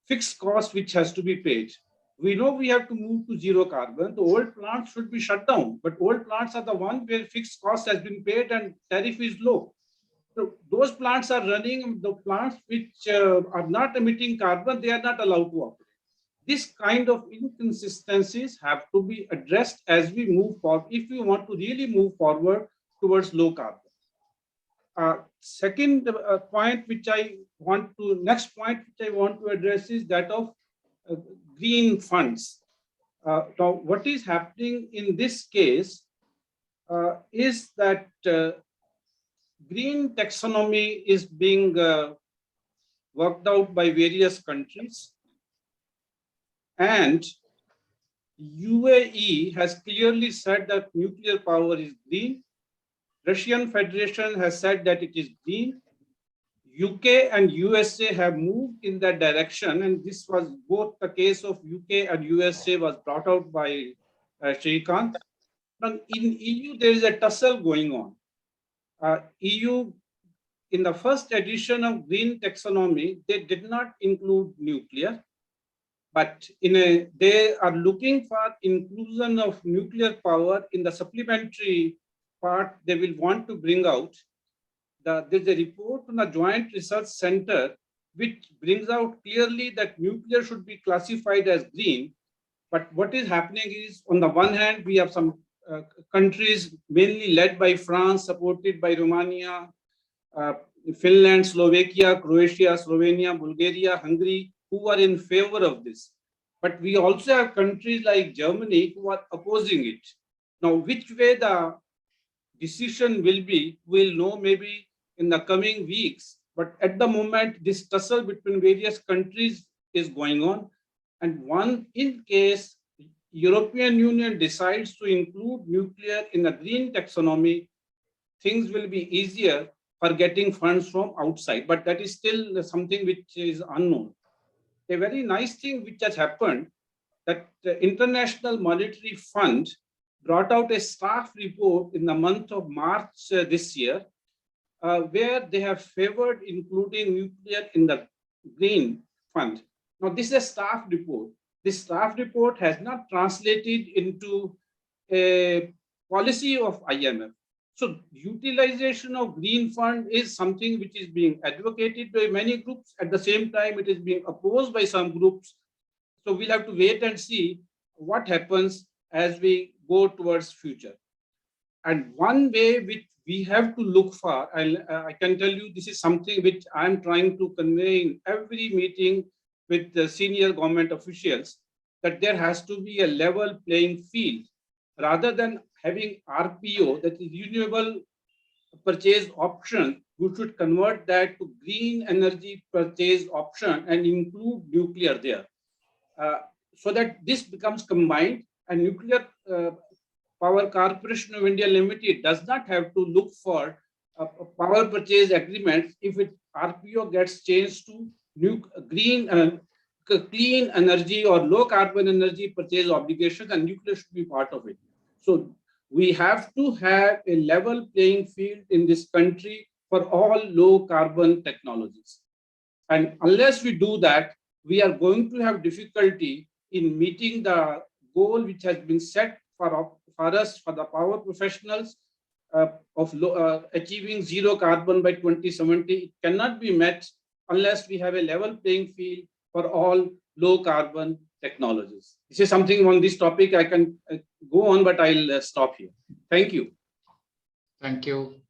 fixed cost which has to be paid. We know we have to move to zero carbon. The old plants should be shut down, but old plants are the one where fixed cost has been paid and tariff is low. So those plants are running. The plants which are not emitting carbon, they are not allowed to operate. This kind of inconsistencies have to be addressed as we move forward, if we want to really move forward towards low carbon. Second point which I want to, next point which I want to address is that of green funds. Now, what is happening in this case is that green taxonomy is being worked out by various countries, and UAE has clearly said that nuclear power is green. Russian Federation has said that it is green. UK and USA have moved in that direction, and this was both the case of UK and USA was brought out by Shrikant. Now, in EU, there is a tussle going on. EU, in the first edition of Green Taxonomy, they did not include nuclear, but they are looking for inclusion of nuclear power in the supplementary part they will want to bring out. There's a report from the Joint Research Center which brings out clearly that nuclear should be classified as green. But what is happening is, on the one hand, we have some countries mainly led by France, supported by Romania, Finland, Slovakia, Croatia, Slovenia, Bulgaria, Hungary, who are in favor of this. But we also have countries like Germany who are opposing it. Now, which way the decision will be, we'll know maybe in the coming weeks. But at the moment, this tussle between various countries is going on. And one, in case European Union decides to include nuclear in the green taxonomy, things will be easier for getting funds from outside. But that is still something which is unknown. A very nice thing which has happened, that the International Monetary Fund brought out a staff report in the month of March this year, where they have favored including nuclear in the green fund. Now, this is a staff report. This staff report has not translated into a policy of IMF. So utilization of green fund is something which is being advocated by many groups. At the same time, it is being opposed by some groups. So we'll have to wait and see what happens as we go towards future. And one way which we have to look for, I can tell you this is something which I'm trying to convey in every meeting with the senior government officials, that there has to be a level playing field. Rather than having RPO, that is renewable purchase option, we should convert that to green energy purchase option and include nuclear there. So that this becomes combined, and Nuclear Power Corporation of India Limited does not have to look for a power purchase agreement if RPO gets changed to green clean energy or low carbon energy purchase obligations, and nuclear should be part of it. So we have to have a level playing field in this country for all low carbon technologies. And unless we do that, we are going to have difficulty in meeting the goal which has been set for us, for the power professionals, of achieving zero carbon by 2070. It cannot be met unless we have a level playing field for all low carbon technologies. This is something on this topic I can go on, but I'll stop here. Thank you. Thank you.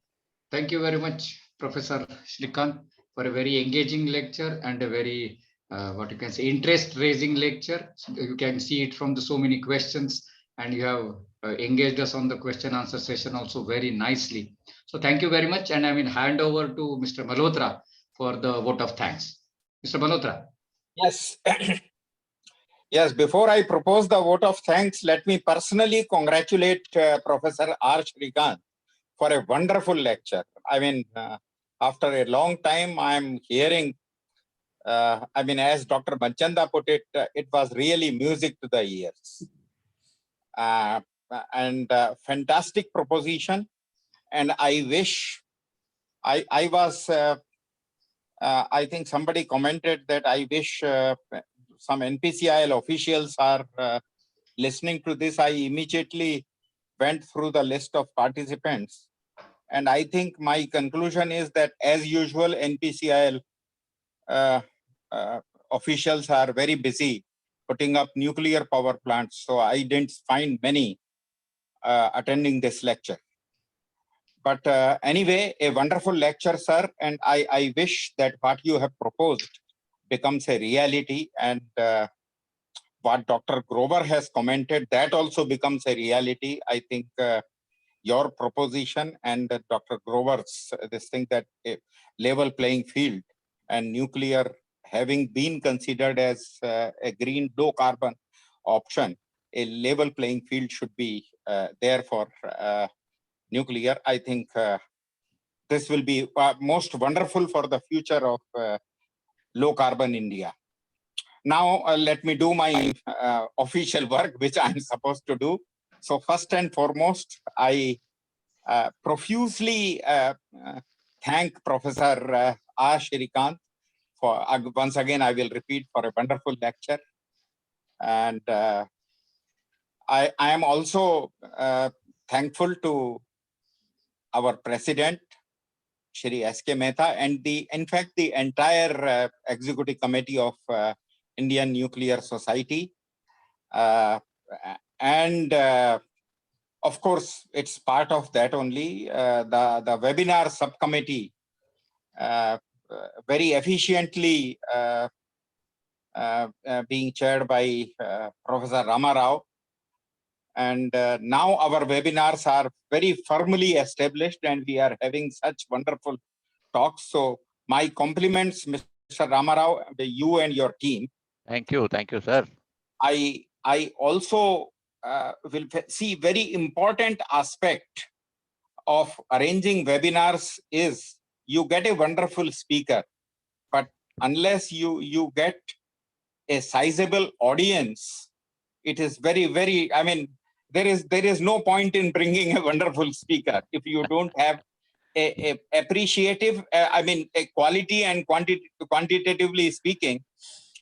Thank you very much, Professor Shrikant, for a very engaging lecture and a very, what you can say, interest-raising lecture. So you can see it from the so many questions, and you have engaged us on the question-answer session also very nicely. So thank you very much, and I will hand over to Mr. Malhotra for the vote of thanks. Mr. Malhotra. Yes. Yes, before I propose the vote of thanks, let me personally congratulate Professor R. Shrikant for a wonderful lecture. I mean, after a long time, I'm hearing, I mean, as Dr. Manchanda put it, it was really music to the ears. And fantastic proposition. And I wish I was, I think somebody commented that I wish some NPCIL officials are listening to this. I immediately went through the list of participants. And I think my conclusion is that, as usual, NPCIL officials are very busy putting up nuclear power plants. So I didn't find many attending this lecture. But anyway, a wonderful lecture, sir. And I wish that what you have proposed becomes a reality. And what Dr. Grover has commented, that also becomes a reality. I think your proposition and Dr. Grover's, this thing that a level playing field and nuclear having been considered as a green low carbon option, a level playing field should be there for nuclear. I think this will be most wonderful for the future of low carbon India. Now, let me do my official work, which I'm supposed to do. So first and foremost, I profusely thank Professor R. Shrikant for, once again, I will repeat, for a wonderful lecture. And I am also thankful to our president, Shri S.K. Mehta, and in fact, the entire executive committee of Indian Nuclear Society. And of course, it's part of that only. The webinar subcommittee very efficiently being chaired by Professor Ramarao. And now our webinars are very firmly established and we are having such wonderful talks. So my compliments, Mr. Ramarao, you and your team. Thank you, sir. I also will see very important aspect of arranging webinars is you get a wonderful speaker, but unless you get a sizable audience, it is very, very, I mean, there is no point in bringing a wonderful speaker if you don't have a appreciative, I mean, a quality and quantitatively speaking,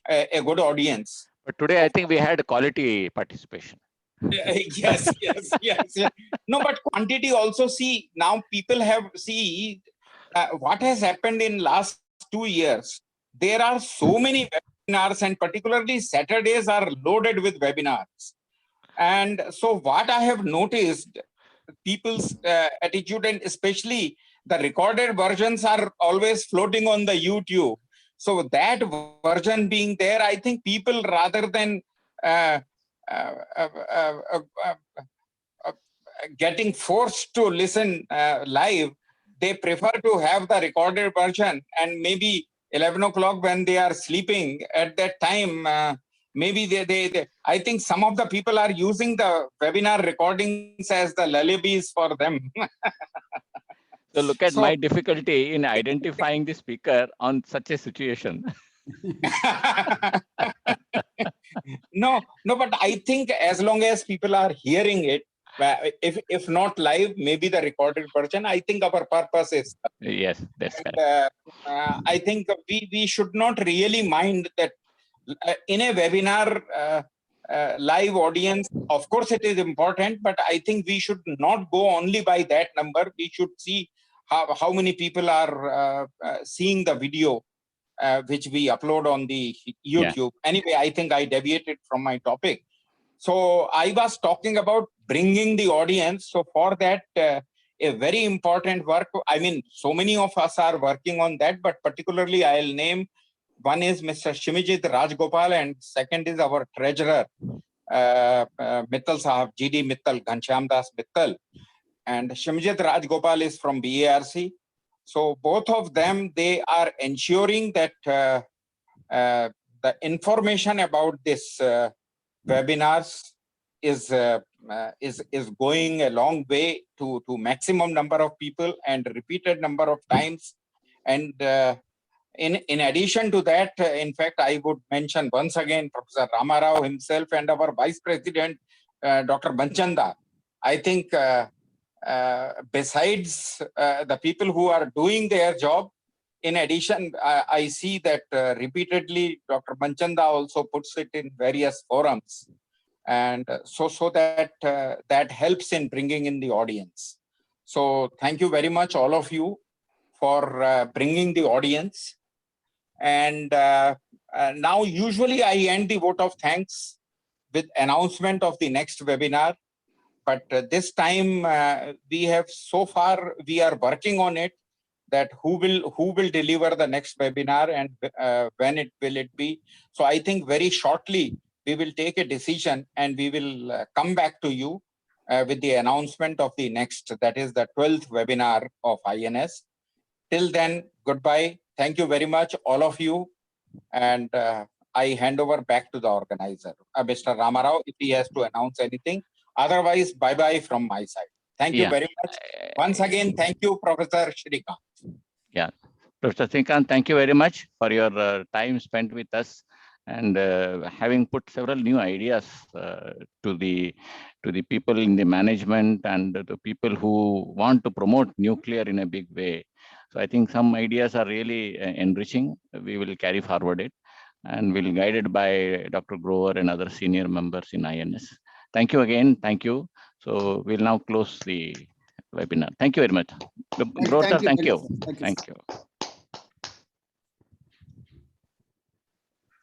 a good audience. But today, I think we had quality participation. Yes. No, but quantity also, see, now people have, see, what has happened in last 2 years. There are so many webinars and particularly Saturdays are loaded with webinars. And so what I have noticed, people's attitude, and especially the recorded versions are always floating on the YouTube. So that version being there, I think people, rather than getting forced to listen live, they prefer to have the recorded version, and maybe 11 o'clock when they are sleeping at that time, maybe they I think some of the people are using the webinar recordings as the lullabies for them. So look at my difficulty in identifying the speaker on such a situation. No, but I think as long as people are hearing it, if not live, maybe the recorded version, I think our purpose is. Yes, that's correct. I think we should not really mind that in a webinar, live audience, of course it is important, but I think we should not go only by that number. We should see how many people are seeing the video which we upload on the YouTube. Yeah. Anyway, I think I deviated from my topic. So I was talking about bringing the audience. So for that, a very important work, I mean, so many of us are working on that, but particularly I'll name, one is Mr. Shimijit Rajgopal and second is our treasurer, Mittal Sahab, GD Mittal, Ghanshyam Das Mittal. And Shimijit Rajgopal is from BARC. So both of them, they are ensuring that the information about this webinars is going a long way to maximum number of people and repeated number of times. And in addition to that, in fact, I would mention once again Professor Ramarao himself and our Vice President, Dr. Manchanda. I think besides the people who are doing their job, in addition, I see that repeatedly Dr. Manchanda also puts it in various forums. And so that that helps in bringing in the audience. So thank you very much, all of you, for bringing the audience. And now usually I end the vote of thanks with announcement of the next webinar. But this time we are working on it, that who will deliver the next webinar and when will it be. So I think very shortly we will take a decision and we will come back to you with the announcement of the next, that is the 12th webinar of INS. Till then, goodbye. Thank you very much, all of you. And I hand over back to the organizer, Mr. Ramarao, if he has to announce anything. Otherwise, bye-bye from my side. Thank you very much. Once again, thank you, Professor Shrikant. Yeah, Professor Shrikant, thank you very much for your time spent with us, and having put several new ideas to the people in the management and the people who want to promote nuclear in a big way. So I think some ideas are really enriching. We will carry forward it, and we'll be guided by Dr. Grover and other senior members in INS. Thank you again. Thank you. So we'll now close the webinar. Thank you very much. Grover, thank you. Thank you.